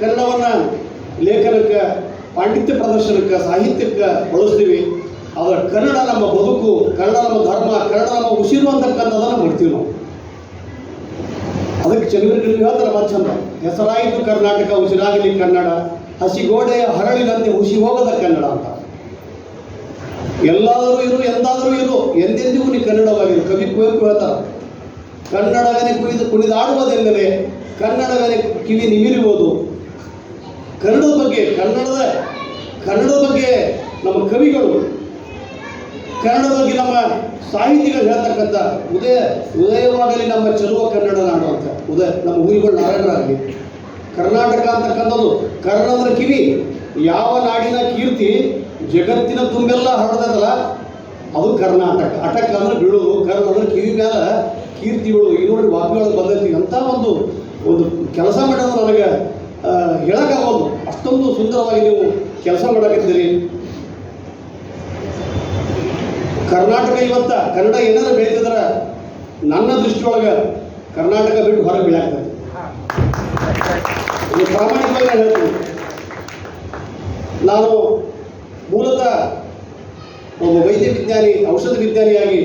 ಕನ್ನಡವನ್ನು ಲೇಖನಕ್ಕೆ, ಪಾಂಡಿತ್ಯ ಪ್ರದರ್ಶನಕ್ಕೆ, ಸಾಹಿತ್ಯಕ್ಕೆ ಬಳಸ್ತೀವಿ. ಆದರೆ ಕನ್ನಡ ನಮ್ಮ ಬದುಕು, ಕನ್ನಡ ನಮ್ಮ ಧರ್ಮ, ಕನ್ನಡ ನಮ್ಮ ಉಸಿರು ಅಂತಕ್ಕಂಥದ್ದನ್ನು ಮಾಡ್ತೀವಿ ನಾವು. ಅದಕ್ಕೆ ಚಂದ್ರಗಿರಿ ಹೇಳ್ತಾರೆ ಭಾಳ ಚಂದ, ಹೆಸರಾಯಿತು ಕರ್ನಾಟಕ ಉಸಿರಾಗಲಿ ಕನ್ನಡ, ಹಸಿಗೋಡೆಯ ಹರಳಿನಂತೆ ಹುಸಿ ಹೋಗದ ಕನ್ನಡ ಅಂತ. ಎಲ್ಲಾದರೂ ಇರು, ಎಂದಾದರೂ ಇರು, ಎಂದೆಂದಿಗೂ ನೀ ಕನ್ನಡವಾಗಿರು. ಕವಿ ಕುವೆಂಪು ಹೇಳ್ತಾರೆ, ಕನ್ನಡವೇ ಕುಣಿದಾಡುವುದೆಂದರೆ ಕನ್ನಡವೇ ಕಿವಿ ನಿಮಿರುವುದು. ಕನ್ನಡದ ಬಗ್ಗೆ ನಮ್ಮ ಕವಿಗಳು, ಕನ್ನಡದ ಬಗ್ಗೆ ನಮ್ಮ ಸಾಹಿತಿಗಳು ಹೇಳ್ತಕ್ಕಂಥ ಉದಯವಾಗಲಿ ನಮ್ಮ ಚೆಲುವ ಕನ್ನಡ ನಾಡು ಅಂತ. ನಮ್ಮ ಹುಯಿಗಳು ನಾರಾಯಣರಾಗಲಿ. ಕರ್ನಾಟಕ ಅಂತಕ್ಕಂಥದ್ದು ಕನ್ನಡದ ಕಿವಿ. ಯಾವ ನಾಡಿನ ಕೀರ್ತಿ ಜಗತ್ತಿನ ತುಂಬೆಲ್ಲ ಹರಡ್ತದಲ್ಲ ಅದು ಕರ್ನಾಟಕ. ಅಟಕ ಅಂದ್ರೆ ಬೀಳೋದು, ಕನ್ನಡ ಕಿವಿ ಮೇಲೆ ಕೀರ್ತಿಗಳು. ಈ ನೋಡಿ ವಾಕ್ಯಗಳು ಬಂದೈತಿ. ಅಂಥ ಒಂದು ಕೆಲಸ ಮಾಡೋದು ನನಗೆ ಹೇಳೋಕ್ಕಾಗೋದು. ಅಷ್ಟೊಂದು ಸುಂದರವಾಗಿ ನೀವು ಕೆಲಸ ಮಾಡಕತ್ತೀರಿ. ಕರ್ನಾಟಕ ಇವತ್ತ ಕನ್ನಡ ಏನಾದ್ರು ಬೆಳೀತಿದ್ರೆ ನನ್ನ ದೃಷ್ಟಿಯೊಳಗೆ ಕರ್ನಾಟಕ ಬಿಟ್ಟು ಹೊರಗೆ ಬೀಳಾಗ್ತದೆ. ಇದು ಪ್ರಾಮಾಣಿಕವಾಗಿ ನಾನು ಹೇಳ್ತೀನಿ. ನಾನು ಮೂಲತಃ ಒಬ್ಬ ವೈದ್ಯ ವಿಜ್ಞಾನಿ, ಔಷಧ ವಿಜ್ಞಾನಿಯಾಗಿ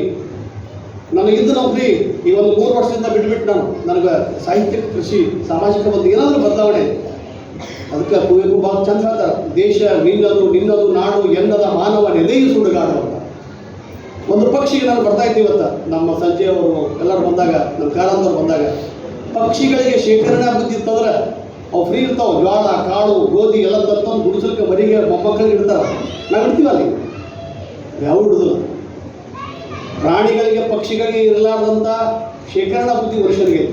ನನಗಿದ್ದು ನೌಕರಿ ಈ ಒಂದು 3 ವರ್ಷದಿಂದ ಬಿಟ್ಬಿಟ್ಟು ನನಗೆ ಸಾಹಿತ್ಯ, ಕೃಷಿ, ಸಾಮಾಜಿಕ ಒಂದು ಏನಾದರೂ ಬದಲಾವಣೆ. ಅದಕ್ಕೆ ಕುವೆಂಪು ಭಾಳ ಚಂದ ಹೇಳ್ತಾರೆ, ದೇಶ ನಿನ್ನದು ನಾಡು ಎನ್ನದ ಮಾನವ ನೆದೆಯು ಸುಡುಗಾಡು ಅಂತ. ಒಂದು ಪಕ್ಷಿಗೆ ನಾನು ಬರ್ತಾ ಇದ್ದೀವಿ ಇವತ್ತು, ನಮ್ಮ ಸಂಜೆಯವರು ಎಲ್ಲರೂ ಬಂದಾಗ, ನಮ್ಮ ಕಾರಂತವ್ರು ಬಂದಾಗ, ಪಕ್ಷಿಗಳಿಗೆ ಶೇಖರಣೆ ಬುದ್ಧಿ ಇತ್ತಂದ್ರೆ ಅವು ಫ್ರೀ ಇರ್ತಾವೆ. ಜ್ವಾಳ, ಕಾಳು, ಗೋಧಿ ಎಲ್ಲ ತಂದು ಗುಡಿಸಲಿಕ್ಕೆ ಮರಿಗೆ ಮೊಮ್ಮಕ್ಕಳಿಗೆ ಇಡ್ತಾರೆ. ನಾವು ಇಡ್ತೀವಿ ಅಲ್ಲಿ, ಯಾವ ಹಿಡಿದಿಲ್ಲ. ಪ್ರಾಣಿಗಳಿಗೆ, ಪಕ್ಷಿಗಳಿಗೆ ಇರಲಾರ್ದಂಥ ಶೇಖರಣಾ ಬುದ್ಧಿ ಮನುಷ್ಯನಿಗೆ.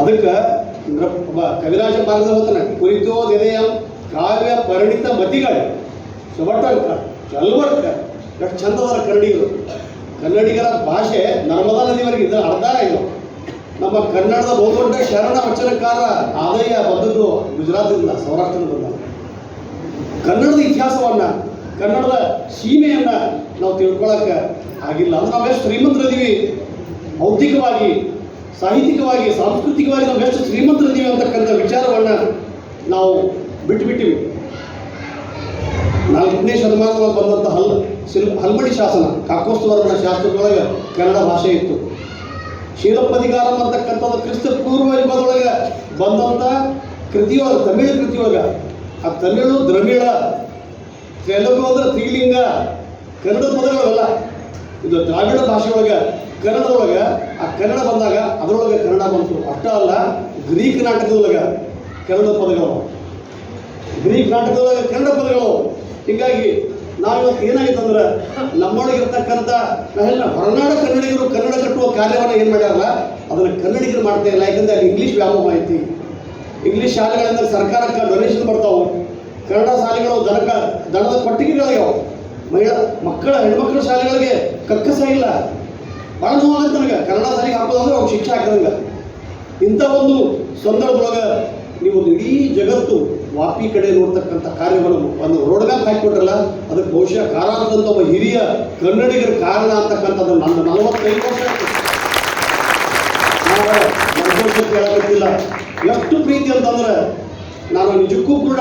ಅದಕ್ಕೆ ಕವಿರಾಜ ಪಾರ್ದ ಹೋಗ್ತಾನೆ, ಕುರಿತೋದೆದೆಯ ಕಾವ್ಯ ಪರಿಣಿತ ಮತಿಗಳು ಸುಬಟ್ಟಂಕ ಚಲ್ವರ್ಕ. ಎಷ್ಟು ಚಂದದಾರ ಕನ್ನಡಿಗರ ಭಾಷೆ ನರ್ಮದಾ ನದಿವರೆಗೆ ಇದರ ಅರ್ಧ ಇದು. ನಮ್ಮ ಕನ್ನಡದ ಬಹುದೊಡ್ಡ ಶರಣ ವಚನಕಾರ ಆದಾಯ ಬಂದದ್ದು ಗುಜರಾತಿಂದ, ಸೌರಾಷ್ಟ್ರದಿಂದ ಬಂದ. ಕನ್ನಡದ ಇತಿಹಾಸವನ್ನು, ಕನ್ನಡದ ಸೀಮೆಯನ್ನು ನಾವು ತಿಳ್ಕೊಳ್ಳೋಕ್ಕೆ ಆಗಿಲ್ಲ. ಅಂದ್ರೆ ನಾವೆಷ್ಟು ಶ್ರೀಮಂತರಿದ್ದೀವಿ, ಬೌದ್ಧಿಕವಾಗಿ, ಸಾಹಿತ್ಯಿಕವಾಗಿ, ಸಾಂಸ್ಕೃತಿಕವಾಗಿ ನಾವು ಎಷ್ಟು ಶ್ರೀಮಂತರಿದ್ದೀವಿ ಅಂತಕ್ಕಂಥ ವಿಚಾರವನ್ನು ನಾವು ಬಿಟ್ಟುಬಿಟ್ಟಿವಿ. 4ನೇ ಶತಮಾನದಲ್ಲಿ ಬಂದಂಥ ಹಲ್ಮಡಿ ಶಾಸನ, ಕಾಕೋಸ್ತವರ್ಮನ ಶಾಸ್ತ್ರದೊಳಗೆ ಕನ್ನಡ ಭಾಷೆ ಇತ್ತು. ಶೀಲಪ್ಪದಿಗಾರಂ ಅಂತಕ್ಕಂಥದ್ದು ಕ್ರಿಸ್ತ ಪೂರ್ವ ಯುಗದೊಳಗೆ ಬಂದಂಥ ಕೃತಿಯೊಳಗೆ, ತಮಿಳು ಕೃತಿಯೊಳಗೆ. ಆ ತಮಿಳು, ದ್ರಮಿಳ, ತೆಲುಗು ಅಂದ್ರೆ ತ್ರಿಲಿಂಗ, ಕನ್ನಡದ ಪದಗಳಲ್ಲ. ಇದು ದ್ರಾವಿಡ ಭಾಷೆಯೊಳಗೆ ಕನ್ನಡದೊಳಗೆ ಆ ಕನ್ನಡ ಬಂದಾಗ ಅದರೊಳಗೆ ಕನ್ನಡ ಬಂತು. ಅಷ್ಟೇ ಅಲ್ಲ, ಗ್ರೀಕ್ ನಾಟಕದೊಳಗೆ ಕನ್ನಡ ಪದಗಳು, ಗ್ರೀಕ್ ನಾಟಕದೊಳಗೆ ಕನ್ನಡ ಪದಗಳು. ಹೀಗಾಗಿ ನಾವಿವತ್ತು ಏನಾಗಿತ್ತು ಅಂದ್ರೆ ನಮ್ಮೊಳಗಿರ್ತಕ್ಕಂಥ ನಾವೆಲ್ಲ ಹೊರನಾಡ ಕನ್ನಡಿಗರು ಕನ್ನಡ ಕಟ್ಟುವ ಕಾರ್ಯವನ್ನು ಏನು ಮಾಡ್ಯಾರಲ್ಲ ಅದನ್ನು ಕನ್ನಡಿಗರು ಮಾಡ್ತಾ ಇಲ್ಲ. ಯಾಕಂದರೆ ಅಲ್ಲಿ ಇಂಗ್ಲೀಷ್ ವ್ಯಾಮೋಹ ಐತಿ. ಇಂಗ್ಲೀಷ್ ಶಾಲೆಗಳಿಂದ ಸರ್ಕಾರಕ್ಕೆ ಡೊನೇಷನ್ ಬರ್ತಾವೆ. ಕನ್ನಡ ಶಾಲೆಗಳು ದನದ ಕೊಟ್ಟಿಗೆಗಳಾಗ್ಯಾವ. ಮಕ್ಕಳ ಹೆಣ್ಮಕ್ಳ ಶಾಲೆಗಳಿಗೆ ಕಕ್ಕಸ ಇಲ್ಲ. ಭಾಳ ನೋವಾಗುತ್ತೆ ನನಗೆ. ಕನ್ನಡ ಶಾಲೆಗೆ ಹಾಕೋದಂದ್ರೆ ಅವ್ರು ಶಿಕ್ಷೆ ಹಾಕಿದಂಗೆ. ಇಂಥ ಒಂದು ಸಂದರ್ಭದೊಳಗೆ ನೀವು ಇಡೀ ಜಗತ್ತು ವಾಪಿ ಕಡೆ ನೋಡ್ತಕ್ಕಂಥ ಕಾರ್ಯವನ್ನು ಒಂದು ರೋಡ್ ಮ್ಯಾಪ್ ಹಾಕಿಕೊಟ್ರಲ್ಲ, ಅದಕ್ಕೆ ಬಹುಶಃ ಕಾರಣದಂಥ ಒಬ್ಬ ಹಿರಿಯ ಕನ್ನಡಿಗರ ಕಾರಣ ಅಂತಕ್ಕಂಥದ್ದು ನನ್ನ 45 ವರ್ಷ ಆಯ್ತು. ನಾವು ಹೇಳಬೇಕಿಲ್ಲ. ಎಷ್ಟು ಪ್ರೀತಿ ಅಂತಂದ್ರೆ ನಾನು ನಿಜಕ್ಕೂ ಕೂಡ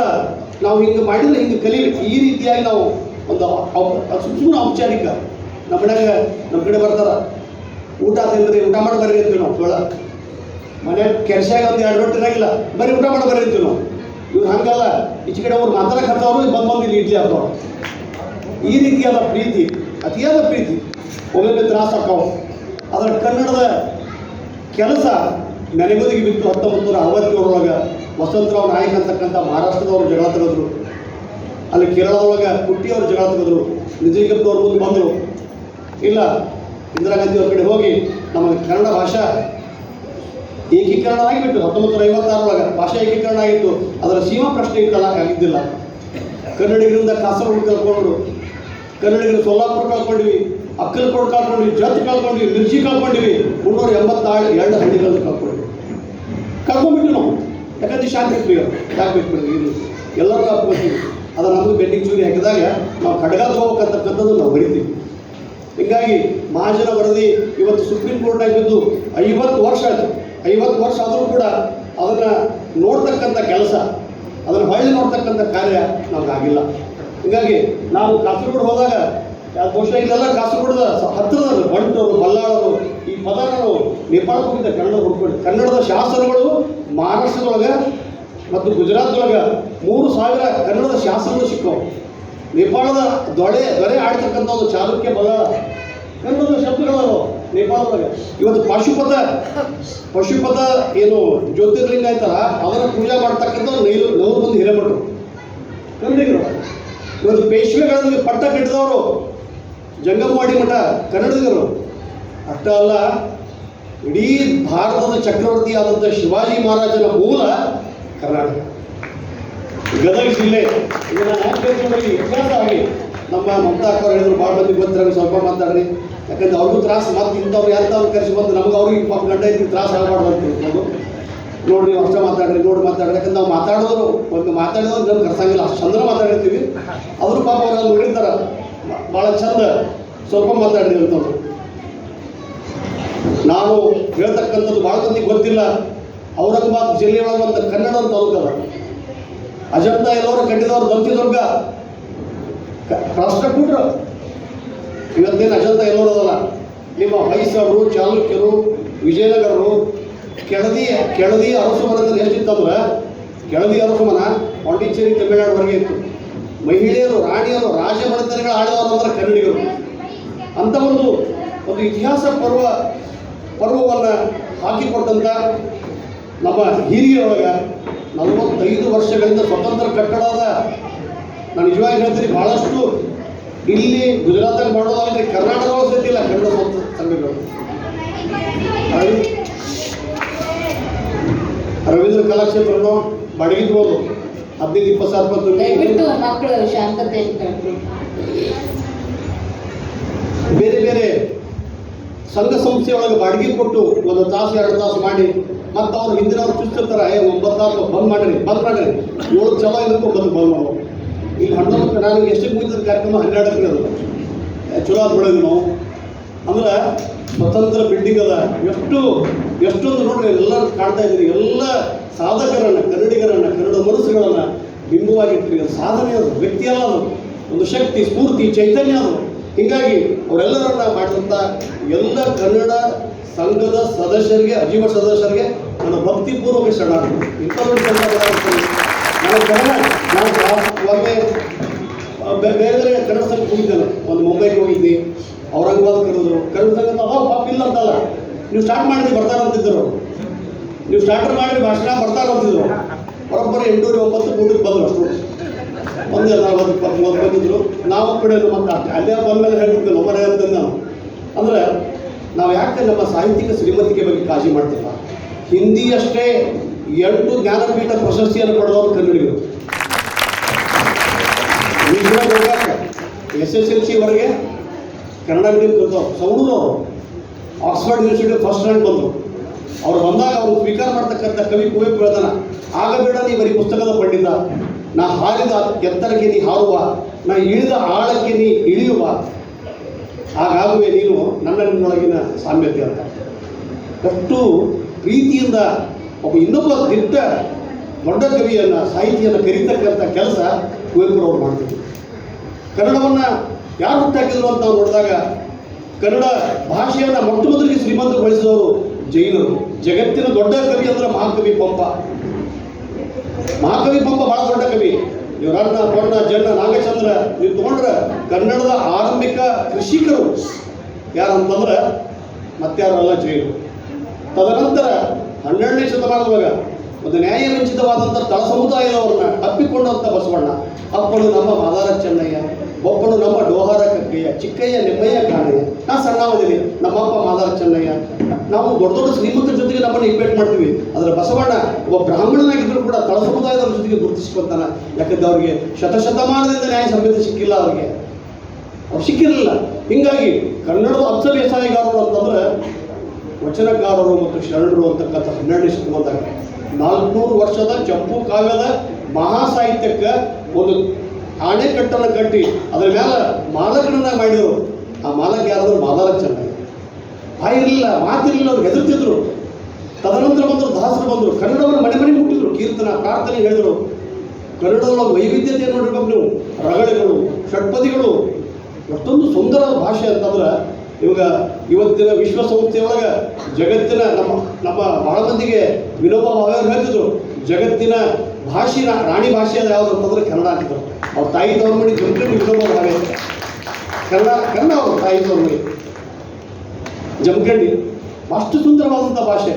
ನಾವು ಹಿಂಗೆ ಮಾಡಿದರೆ ಹಿಂಗೆ ಕಲಿಬೇಕು. ಈ ರೀತಿಯಾಗಿ ನಾವು ಒಂದು ಸುಮ್ಮನೆ ಔಪಚಾರಿಕ ನಮ್ಮ ಕಡೆ ಬರ್ತಾರ, ಊಟ ತಿಂದ್ರಿ, ಊಟ ಮಾಡಿ ಬರ್ರಿ ಅಂತೀವಿ ನಾವು. ಚೋಳ ಮನೆ ಕೆಲ್ಸಾಗ ಒಂದು 2 ರೊಟ್ಟಿ ಇರಾಗಿಲ್ಲ, ಬರೀ ಊಟ ಮಾಡಿ ಬರ್ರಿ ಅಂತೀವಿ ನಾವು. ಇವ್ರು ಹಂಗಲ್ಲ, ಈಚೆ ಕಡೆ ಅವ್ರು ಮಾತಾಡಕ್ಕೆ ಹತ್ತವರು ಬಂದು ಇಲ್ಲಿ ಇಡ್ಲಿ ಹಾಕೋರು. ಈ ರೀತಿಯಾದ ಪ್ರೀತಿ, ಅತಿಯಾದ ಪ್ರೀತಿ ಒಮ್ಮೊಮ್ಮೆ ತ್ರಾಸ ಹಾಕಾವು. ಅದರ ಕನ್ನಡದ ಕೆಲಸ ನೆನೆಗುದಿಗೆ ಬಿತ್ತು. 1967 ವಸಂತರಾವ್ ನಾಯಕ್ ಅಂತಕ್ಕಂಥ ಮಹಾರಾಷ್ಟ್ರದವರು ಜಗಳ ತೆಗೆದ್ರು. ಅಲ್ಲಿ ಕೇರಳದೊಳಗೆ ಕುಟ್ಟಿಯವರು ಜಗಳ ತೆಗೆದ್ರು. ನಿಜಲಿಂಗಪ್ಪನವ್ರು ಮುಂದೆ ಬಂದರು. ಇಲ್ಲ, ಇಂದಿರಾ ಗಾಂಧಿ ಅವ್ರ ಕಡೆ ಹೋಗಿ ನಮಗೆ ಕನ್ನಡ ಭಾಷಾ ಏಕೀಕರಣ ಆಗಿಬಿಟ್ಟು 1956 ಭಾಷಾ ಏಕೀಕರಣ ಆಗಿತ್ತು. ಅದರ ಸೀಮಾ ಪ್ರಶ್ನೆ ಇತ್ತಲ್ಲ, ಆಗಿದ್ದಿಲ್ಲ. ಕನ್ನಡಿಗರಿಂದ ಕಾಸರಗೋಡು ಕಳ್ಕೊಂಡ್ರು, ಕನ್ನಡಿಗರು ಸೊಲ್ಲಾಪುರ ಕಳ್ಕೊಂಡಿವಿ, ಅಕ್ಕಲಕೋಡು ಕಳ್ಕೊಂಡ್ವಿ, ಜತ್ ಕಳ್ಕೊಂಡ್ವಿ, ಮಿರ್ಚಿ ಕಳ್ಕೊಂಡಿವಿ, 382 ಹಳ್ಳಿಗಳನ್ನು ಕಳ್ಕೊಂಡ್ಬಿಟ್ಟು ನಾವು. ಯಾಕಂದ್ರೆ ಶಾಂತಿ ಪ್ರಿಯ ಯಾಕೆ ಬಿಟ್ಬಿಡ್ತೀವಿ, ಇದು ಎಲ್ಲರೂ ಅಪ್ಕೋತೀವಿ. ಅದು ನಮಗೆ ಬೆನ್ನಿಗೆ ಚೂರಿ ಹಾಕಿದಾಗ ನಾವು ಖಡ್ಗಾದ ಹೋಗ್ಬೇಕಂತಕ್ಕಂಥದ್ದು ನಾವು ಬರಿತೀವಿ. ಹೀಗಾಗಿ ಮಹಾಜನ ವರದಿ ಇವತ್ತು ಸುಪ್ರೀಂ ಕೋರ್ಟ್ನಾಗ ಬಿದ್ದು 50 ವರ್ಷ ಆಯಿತು. 50 ವರ್ಷ ಆದರೂ ಕೂಡ ಅದನ್ನು ನೋಡ್ತಕ್ಕಂಥ ಕೆಲಸ, ಅದನ್ನು ಹೊಳ್ಳಿ ನೋಡ್ತಕ್ಕಂಥ ಕಾರ್ಯ ನಮಗಾಗಿಲ್ಲ. ಹೀಗಾಗಿ ನಾವು ಕಾಸರಗೋಡು ಹೋದಾಗ ಬಹುಶಃ ಇಲ್ಲೆಲ್ಲ ಕಾಸರಗೋಡದ ಹತ್ತಿರದ ಬಂಟರು, ಬಲ್ಲಾಳರು ಈ ಪದ ನಾವು ನೇಪಾಳಕ್ಕೆ ಹೋಗಿದ್ದ ಕನ್ನಡ ಹುಡ್ಕೊಂಡು. ಕನ್ನಡದ ಶಾಸನಗಳು ಮಹಾರಾಷ್ಟ್ರದೊಳಗೆ ಮತ್ತು ಗುಜರಾತ್ದೊಳಗೆ 3000 ಕನ್ನಡದ ಶಾಸನಗಳು ಸಿಕ್ಕವು. ನೇಪಾಳದ ದೊರೆ ಆಡ್ತಕ್ಕಂಥ ಒಂದು ಚಾಲುಕ್ಯ ಬಲ್ಲಾಳ ಕನ್ನಡದ ಶಬ್ದಗಳು ನೇಪಾಳದೊಳಗೆ. ಇವತ್ತು ಪಶುಪತ ಏನು ಜ್ಯೋತಿರ್ಲಿಂಗ ಆಯ್ತಲ್ಲ, ಅದನ್ನು ಪೂಜೆ ಮಾಡ್ತಕ್ಕಂಥ 9 ಮಂದಿ ಹಿರೇಮಠರು ಕನ್ನಡಿಗರು. ಇವತ್ತು ಪೇಶ್ವೆಗಳಲ್ಲಿ ಪಟ್ಟ ಕಟ್ಟಿದವರು ಜಂಗಮವಾಡಿ ಮಠ ಕನ್ನಡಿಗರು. ಅಷ್ಟೇ ಅಲ್ಲ, ಇಡೀ ಭಾರತದ ಚಕ್ರವರ್ತಿ ಆದಂಥ ಶಿವಾಜಿ ಮಹಾರಾಜನ ಮೂಲ ಕರ್ನಾಟಕ, ಗದಗ ಜಿಲ್ಲೆ. ಇದನ್ನು ಯಾಕೆ ಇತಿಹಾಸ ಆಗಿ ನಮ್ಮ ಮಮತಾ ಅಕ್ಕ ಹೇಳಿದ್ರು, ಭಾಳ ಮಂದಿ ಗೊತ್ತಿರ ಸ್ವಲ್ಪ ಮಾತಾಡ್ರಿ. ಯಾಕಂದ್ರೆ ಅವ್ರಿಗೂ ತ್ರಾಸು, ಮತ್ತು ಇಂಥವ್ರು ಯಾರು ಕರೆಸಿ ಬಂದು ನಮ್ಗೆ ಅವ್ರಿಗೆ ಪಾಪ ಗಂಡ ಐತಿ ತ್ರಾಸು ಆಗಬಾರ್ದು ಅಂತ ತಿಳ್ಕೊಂಡು ನೋಡ್ರಿ ಅಷ್ಟೇ ಮಾತಾಡ್ರಿ, ಯಾಕಂದ್ರೆ ನಾವು ಮಾತಾಡಿದ್ರು ಒಂದು ಮಾತಾಡಿದವ್ರು ನಮ್ಗೆ ಕರ್ಸಂಗಿಲ್ಲ, ಅಷ್ಟು ಚಂದ್ರ ಮಾತಾಡಿರ್ತೀವಿ. ಅವರು ಪಾಪ ಅವ್ರಲ್ಲಿ ನೋಡಿರ್ತಾರೆ ಭಾಳ ಚಂದ ಸ್ವಲ್ಪ ಮಾತಾಡ್ರಿ ಅಂತವ್ರು. ನಾವು ಹೇಳ್ತಕ್ಕಂಥದ್ದು ಭಾಳ ಮಂದಿಗೆ ಗೊತ್ತಿಲ್ಲ. ಔರಂಗಾಬಾದ್ ಜಿಲ್ಲೆಯೊಳಗೆ ಒಂದು ಕನ್ನಡ ಅಂತ ತಾಲೂಕದ, ಅಜಂತ ಎಲ್ಲರೂ ಕಟ್ಟಿದವರು ದಂತಿದುರ್ಗ ರಾಷ್ಟ್ರಕೂಟರು. ಇವತ್ತೇನು ಅಜಂತ ಎಲ್ಲರೂ ಅದಲ್ಲ. ನಿಮ್ಮ ಹೊಯ್ಸಳರು, ಚಾಲುಕ್ಯರು, ವಿಜಯನಗರರು, ಕೆಳದಿ ಅರಸು ಮನದಲ್ಲಿ ಎಷ್ಟಿತ್ತಂದ್ರೆ, ಕೆಳದಿ ಅರಸು ಮನ ಪಾಂಡಿಚೇರಿ ತಮಿಳುನಾಡುವರೆಗೆ ಇತ್ತು. ಮಹಿಳೆಯರು, ರಾಣಿಯರು, ರಾಜಮನೆತನಗಳು ಆಳಿದವರು ಅಂದ್ರೆ ಕನ್ನಡಿಗರು. ಅಂಥ ಒಂದು ಇತಿಹಾಸ ಪರ್ವವನ್ನು ಹಾಕಿಕೊಟ್ಟಂಥ ನಮ್ಮ ಹಿರಿಯರೊಳಗೆ 45 ವರ್ಷಗಳಿಂದ ಸ್ವತಂತ್ರ ಕಟ್ಟಡದ, ನಾನು ನಿಜವಾಗಿ ಹೇಳ್ತೀನಿ, ಭಾಳಷ್ಟು ಇಲ್ಲಿ ಗುಜರಾತಾಗ ಮಾಡೋದಾದ್ರೆ ಕರ್ನಾಟಕದೊಳಗೆ ಸತ್ತಿಲ್ಲ ಕನ್ನಡ ಸಂಘಗಳು. ರವೀಂದ್ರ ಕಲಾಕ್ಷೇತ್ರನು ಬಾಡಿಗೆ ತಗೋದು 15-20 ಸಾವಿರ ರೂಪಾಯಿ. ದಯವಿಟ್ಟು ಮಕ್ಕಳು ಶಾಂತತೆ. ಬೇರೆ ಬೇರೆ ಸಂಘ ಸಂಸ್ಥೆಯೊಳಗೆ ಬಾಡಿಗೆ ಕೊಟ್ಟು 1 ತಾಸು 2 ತಾಸು ಮಾಡಿ, ಮತ್ತು ಅವ್ರು ಹಿಂದಿನವ್ರು ಚುಚ್ಚಿರ್ತಾರೆ, 9 ತಾಸು ಬಂದ್ ಮಾಡ್ರಿ 7 ಚಲೋ ಇದಕ್ಕೂ ಬಂದು ಬಂದ್ ಮಾಡೋದು. ಇಲ್ಲಿ 11 ನಾನು ಎಷ್ಟಕ್ಕೆ ಮುಗಿದ ಕಾರ್ಯಕ್ರಮ 12ಕ್ಕೆ ಅದು ಚಲೋ ಅದು ಬೆಳೆದ್ವಿ ನಾವು. ಅಂದ್ರೆ ಸ್ವತಂತ್ರ ಬಿಲ್ಡಿಂಗ್ ಅದ, ಎಷ್ಟೊಂದು ನೋಡ್ರಿ ಎಲ್ಲರೂ ಕಾಣ್ತಾ ಇದ್ದೀರಿ. ಎಲ್ಲ ಸಾಧಕರನ್ನು, ಕನ್ನಡಿಗರನ್ನು, ಕನ್ನಡ ಮನಸ್ಸುಗಳನ್ನು ಬಿಂಬವಾಗಿರ್ತೀರಿ. ಅದು ಸಾಧನೆ, ಅದು ವ್ಯಕ್ತಿ ಅಲ್ಲ, ಅದು ಒಂದು ಶಕ್ತಿ, ಸ್ಫೂರ್ತಿ, ಚೈತನ್ಯ ಅದು. ಹೀಗಾಗಿ ಅವರೆಲ್ಲರನ್ನ ಮಾಡಿದಂಥ ಎಲ್ಲ ಕನ್ನಡ ಸಂಘದ ಸದಸ್ಯರಿಗೆ, ಅಜೀವ ಸದಸ್ಯರಿಗೆ ನನ್ನ ಭಕ್ತಿಪೂರ್ವಕ ಶರಣಾರ್ಥಿ. ಇಂಥವ್ರು ನಾನು ಒಮ್ಮೆ ಬೇರೆ ಬೇರೆ ಕನ್ನಡ ಸಂಘಕ್ಕೆ ಹೋಗಿದ್ದೇನೆ. ಒಂದು ಮುಂಬೈಗೆ ಹೋಗಿದ್ದೆ, ಔರಂಗಾಬಾದ್ ಕರೆದ್ರು ಸಂಗತ ಅವಾಗ ಪಾಪ ಇಲ್ಲ ಅಂತಲ್ಲ, ನೀವು ಸ್ಟಾರ್ಟ್ ಮಾಡಿದ್ರಿ ಬರ್ತಾರಂತಿದ್ದರು, ನೀವು ಸ್ಟಾರ್ಟರ್ ಮಾಡಿ ಭಾಷಣ ಬರ್ತಾರಂತಿದ್ರು. ಬರೋಬ್ಬರಿ 8:09 ಊಟಕ್ಕೆ ಬಂದರು. ಅಷ್ಟು ಒಂದು 40-20 ಬಂದಿದ್ರು. ನಾವು ಕಡೆಯಲು ಮತ್ತೆ ಅಲ್ಲೇ ಬಂದಮೇಲೆ ಹೇಳ್ತಿದ್ದೆ ಒಬ್ಬರೇ ಅಂತಂದು ನಾವು. ಅಂದರೆ ನಾವು ಯಾಕೆ ನಮ್ಮ ಸಾಹಿತ್ಯಿಕ ಶ್ರೀಮಂತಿಕೆ ಬಗ್ಗೆ ಕಾಳಜಿ ಮಾಡ್ತಿಲ್ಲ? ಹಿಂದಿಯಷ್ಟೇ 8 ಜ್ಞಾನಪೀಠ ಪ್ರಶಸ್ತಿಯನ್ನು ಪಡೆದವರು ಕನ್ನಡಿಗರು. SSLC-ವರೆಗೆ ಕನ್ನಡ ಮೀಡಿಯಂ ಕಲಿತವ್ರು ಸೌಡೂರವರು ಆಕ್ಸ್ಫರ್ಡ್ ಯೂನಿವರ್ಸಿಟಿ ಫಸ್ಟ್ ರ್ಯಾಂಕ್ ಬಂದರು. ಅವ್ರು ಬಂದಾಗ ಅವರು ಸ್ವೀಕಾರ ಮಾಡ್ತಕ್ಕಂಥ ಕವಿ ಕುವೆಂಪು ಹೇಳ್ತಾನೆ, ಆಗ ಬೇಡ ನೀ ಬರೀ ಪುಸ್ತಕದ ಪಂಡಿತ, ನಾ ಹಾರಿದ ಎತ್ತರಕ್ಕೆ ನೀ ಹಾರುವ, ನಾ ಇಳಿದ ಆಳಕ್ಕೆ ನೀ ಇಳಿಯುವ, ಹಾಗಾಗುವೆ ನೀನು ನನ್ನೊಳಗಿನ ಸಾಮ್ಯತೆ ಅಂತ. ಅಷ್ಟು ಪ್ರೀತಿಯಿಂದ ಒಬ್ಬ ಇನ್ನೊಬ್ಬ ದಿಟ್ಟ ದೊಡ್ಡ ಕವಿಯನ್ನು ಸಾಹಿತಿಯನ್ನು ಕರೀತಕ್ಕಂಥ ಕೆಲಸ ಕುವೆಂಪುರವ್ರು ಮಾಡ್ತಿದ್ರು. ಕನ್ನಡವನ್ನು ಯಾರು ಹುಟ್ಟಾಕಿದ್ರು ಅಂತ ನಾವು ನೋಡಿದಾಗ ಕನ್ನಡ ಭಾಷೆಯನ್ನು ಮೊಟ್ಟ ಮೊದಲಿಗೆ ಶ್ರೀಮಂತಗೊಳಿಸಿದವರು ಜೈನರು. ಜಗತ್ತಿನ ದೊಡ್ಡ ಕವಿ ಅಂದರೆ ಮಹಾಕವಿ ಪಂಪ. ಮಹಾಕವಿ ಪಂಪ ಭಾಳ ದೊಡ್ಡ ಕವಿ. ನೀವು ರನ್ನ ಪೊನ್ನ ಜನ್ನ ನಾಗಚಂದ್ರ ನೀವು ತೊಗೊಂಡ್ರೆ ಕನ್ನಡದ ಆರಂಭಿಕ ಕೃಷಿಕರು ಯಾರಂತಂದ್ರೆ ಮತ್ತಾರಲ್ಲ ಜೈನರು. ತದನಂತರ 12ನೇ ಶತಮಾನದೊಳಗೆ ಒಂದು ನ್ಯಾಯವಂಚಿತವಾದಂಥ ತಳ ಸಮುದಾಯದವ್ರನ್ನ ಅಪ್ಪಿಕೊಂಡಂಥ ಬಸವಣ್ಣ, ಅಪ್ಪನು ನಮ್ಮ ಮಾದಾರ ಚೆನ್ನಯ್ಯ, ಒಪ್ಪನು ನಮ್ಮ ಡೋಹಾರ ಕಕ್ಕಯ್ಯ, ಚಿಕ್ಕಯ್ಯ ನಿಮ್ಮಯ್ಯ ಕಾಣಯ್ಯ, ನಾ ಸಣ್ಣವದಿನಿ ನಮ್ಮಪ್ಪ ಮಾದಾರ ಚೆನ್ನಯ್ಯ. ನಾವು ದೊಡ್ಡ ದೊಡ್ಡ ಶ್ರೀಮಂತರ ಜೊತೆಗೆ ನಮ್ಮನ್ನು ಇನ್ವೈಟ್ ಮಾಡ್ತೀವಿ. ಆದರೆ ಬಸವಣ್ಣ ಒಬ್ಬ ಬ್ರಾಹ್ಮಣನಾಗಿದ್ದರೂ ಕೂಡ ತಳ ಸಮುದಾಯದವ್ರ ಜೊತೆಗೆ ಗುರುತಿಸ್ಕೊತಾನೆ. ಯಾಕಂದ್ರೆ ಅವ್ರಿಗೆ ಶತಶತಮಾನದಿಂದ ನ್ಯಾಯ ಸಂಹಿತೆ ಸಿಕ್ಕಿಲ್ಲ, ಅವ್ರು ಸಿಕ್ಕಿರಲಿಲ್ಲ. ಹೀಗಾಗಿ ಕನ್ನಡದ ಅಕ್ಷರ ಎಸಾಯಿಗಾರರು ಅಂತಂದ್ರೆ ವಚನಕಾರರು ಮತ್ತು ಶರಣರು ಅಂತಕ್ಕಂಥ 12ನೇ ಶತಮಾನದಾಗ 400 ವರ್ಷದ ಚಂಪು ಕಾವ್ಯದ ಮಹಾ ಸಾಹಿತ್ಯಕ್ಕೆ ಒಂದು ಆಣೆಕಟ್ಟನ್ನು ಕಟ್ಟಿ ಅದರ ಮೇಲೆ ಮಾಲಕರನ್ನ ಮಾಡಿದರು. ಆ ಮಾಲಕ ಯಾರಾದರೂ ಮಾದಾರ ಚೆನ್ನಯ್ಯ. ಬಾಯಿರಲಿಲ್ಲ, ಮಾತಿರಲಿಲ್ಲ, ಅವ್ರು ಹೆದರ್ತಿದ್ರು. ತದನಂತರ ಬಂದರು ದಾಸರು ಬಂದರು, ಕನ್ನಡವನ್ನು ಮನೆ ಮನೆ ಮುಟ್ಟಿದ್ರು, ಕೀರ್ತನ ಪ್ರಾರ್ಥನೆ ಹೇಳಿದರು. ಕನ್ನಡದೊಳಗೆ ವೈವಿಧ್ಯತೆ ನೋಡಿರ್ಬೇಕು ನೀವು. ರಗಳೆಗಳು, ಷಟ್ಪದಿಗಳು, ಅಷ್ಟೊಂದು ಸುಂದರ ಭಾಷೆ ಅಂತಂದ್ರೆ ಇವಾಗ ಇವತ್ತಿನ ವಿಶ್ವಸಂಸ್ಥೆಯೊಳಗೆ ಜಗತ್ತಿನ ನಮ್ಮ ಬಹಳ ಮಂದಿಗೆ ವಿನೋಬ ಭಾವೆ ಹೇಳ್ತಿದ್ರು, ಜಗತ್ತಿನ ಭಾಷೆನ ರಾಣಿ ಭಾಷೆ ಅದು ಯಾವುದು ಅಂತಂದ್ರೆ ಕನ್ನಡ ಅಂತಿದ್ರು. ಅವ್ರ ತಾಯಿ ತವ್ರ ಮನೆ ಜಮಖಂಡಿ ವಿನೋಬ ಭಾವೆ ಕನ್ನಡ ಅವ್ರ ತಾಯಿ ತವ್ರ ಮನೆ ಜಮಖಂಡಿ. ಅಷ್ಟು ಸುಂದರವಾದಂಥ ಭಾಷೆ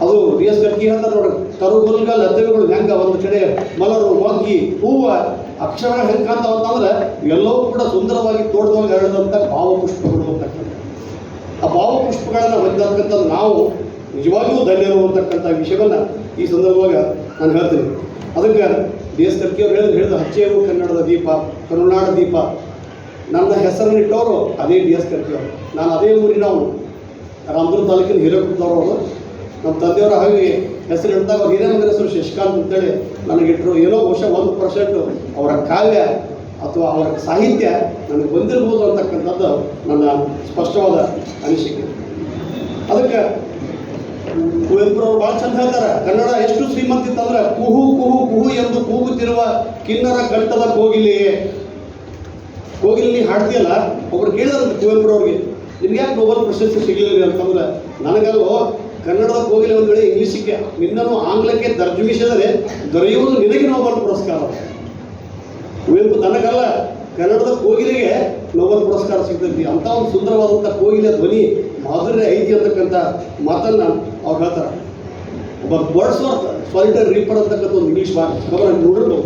ಅದು. DS ಕರ್ಕಿ ಹೇಳ್ತಾರೆ ನೋಡಿ, ಕರುಗುಲ್ಗ ಲತೆಗಳು ಹೆಂಗ ಒಂದು ಕಡೆ ಮಲರು ಮೊಗ್ಗಿ ಹೂವು ಅಕ್ಷರಗಳು ಹೆಂಗೆ ಕಾಣ್ತಾವ ಅಂತಂದ್ರೆ ಎಲ್ಲವೂ ಕೂಡ ಸುಂದರವಾಗಿ ತೋಟದೊಳಗೆ ಹರಡಿದಂಥ ಭಾವಪುಷ್ಪಗಳು ಅಂತಕ್ಕಂಥ. ಆ ಭಾವಪುಷ್ಪಗಳನ್ನು ಹೊಂದತಕ್ಕಂಥದ್ದು ನಾವು ನಿಜವಾಗಿಯೂ ಧನ್ಯರು ಅಂತಕ್ಕಂಥ ವಿಷಯವನ್ನು ಈ ಸಂದರ್ಭವಾಗಿ ನಾನು ಹೇಳ್ತೀನಿ. ಅದಕ್ಕೆ DS ಕರ್ಕಿ ಅವ್ರು ಹೇಳಿದ ಹಚ್ಚೇವು ಕನ್ನಡದ ದೀಪ, ಕರುನಾಡ ದೀಪ. ನನ್ನ ಹೆಸರನ್ನಿಟ್ಟವರು ಅದೇ DS ಕರ್ಕಿ ಅವರು. ನಾನು ಅದೇ ಊರಿನವನು, ರಾಮದುರ್ಗ ತಾಲೂಕಿನ ಹಿರೇಕುಪ್ಪದವರು. ನಮ್ಮ ತಂದೆಯವರ ಹಾಗೆ ಹೆಸರು ಇಡ್ದಾಗ ಅವ್ರು ಹಿರಿಯ ಮಗನ ಹೆಸರು ಶಶಿಕಾಂತ್ ಅಂತೇಳಿ ನನಗಿಟ್ಟರು. ಏನೋ ಬಹುಶಃ 1% ಅವರ ಕಾವ್ಯ ಅಥವಾ ಅವರ ಸಾಹಿತ್ಯ ನನಗೆ ಬಂದಿರ್ಬೋದು ಅಂತಕ್ಕಂಥದ್ದು ನನ್ನ ಸ್ಪಷ್ಟವಾದ ಅನಿಸಿಕೆ. ಅದಕ್ಕೆ ಕುವೆಂಪುರವರು ಭಾಳ ಚಂದ ಹೇಳ್ತಾರೆ, ಕನ್ನಡ ಎಷ್ಟು ಶ್ರೀಮಂತಿತ್ತಂದ್ರೆ ಕುಹು ಕುಹು ಕುಹು ಎಂದು ಕೂಗುತ್ತಿರುವ ಕಿನ್ನರ ಕಂಠದ ಕೋಗಿಲೆಯೇ. ಕೋಗಿಲೆ ಹಾಡ್ತಿಯಲ್ಲ, ಒಬ್ರು ಕೇಳಿದಂತೆ ಕುವೆಂಪುರವ್ರಿಗೆ, ನಿಮ್ಗೆ ಯಾಕೆ ನೋಬೆಲ್ ಪ್ರಶಸ್ತಿ ಸಿಗಲಿಲ್ಲ ಅಂತಂದ್ರೆ, ನನಗಲ್ಲೋ ಕನ್ನಡದ ಕೋಗಿಲೆ ಒಂದು ವೇಳೆ ಇಂಗ್ಲೀಷಿಗೆ ನಿನ್ನನ್ನು ಆಂಗ್ಲಕ್ಕೆ ತರ್ಜುಮಿಸಿದರೆ ದೊರೆಯುವುದು ನಿನಗೆ ನೋಬೆಲ್ ಪುರಸ್ಕಾರ. ಕುವೆಂಪು ತನಗಲ್ಲ, ಕನ್ನಡದ ಕೋಗಿಲೆಗೆ ನೋಬೆಲ್ ಪುರಸ್ಕಾರ ಸಿಗ್ತೈತಿ. ಅಂಥ ಒಂದು ಸುಂದರವಾದಂಥ ಕೋಗಿಲೆ ಧ್ವನಿ ಮಾಧುರ್ಯ ಐತಿ ಅಂತಕ್ಕಂಥ ಮಾತನ್ನು ಅವ್ರು ಹೇಳ್ತಾರೆ. ಒಬ್ಬ ವರ್ಡ್ಸ್ವರ್ತ್ ಸಾಲಿಟರಿ ರೀಪರ್ ಅಂತಕ್ಕಂಥ ಒಂದು ಇಂಗ್ಲೀಷ್ ಖಬರ್ ನೋಡಿರ್ಬೋದು.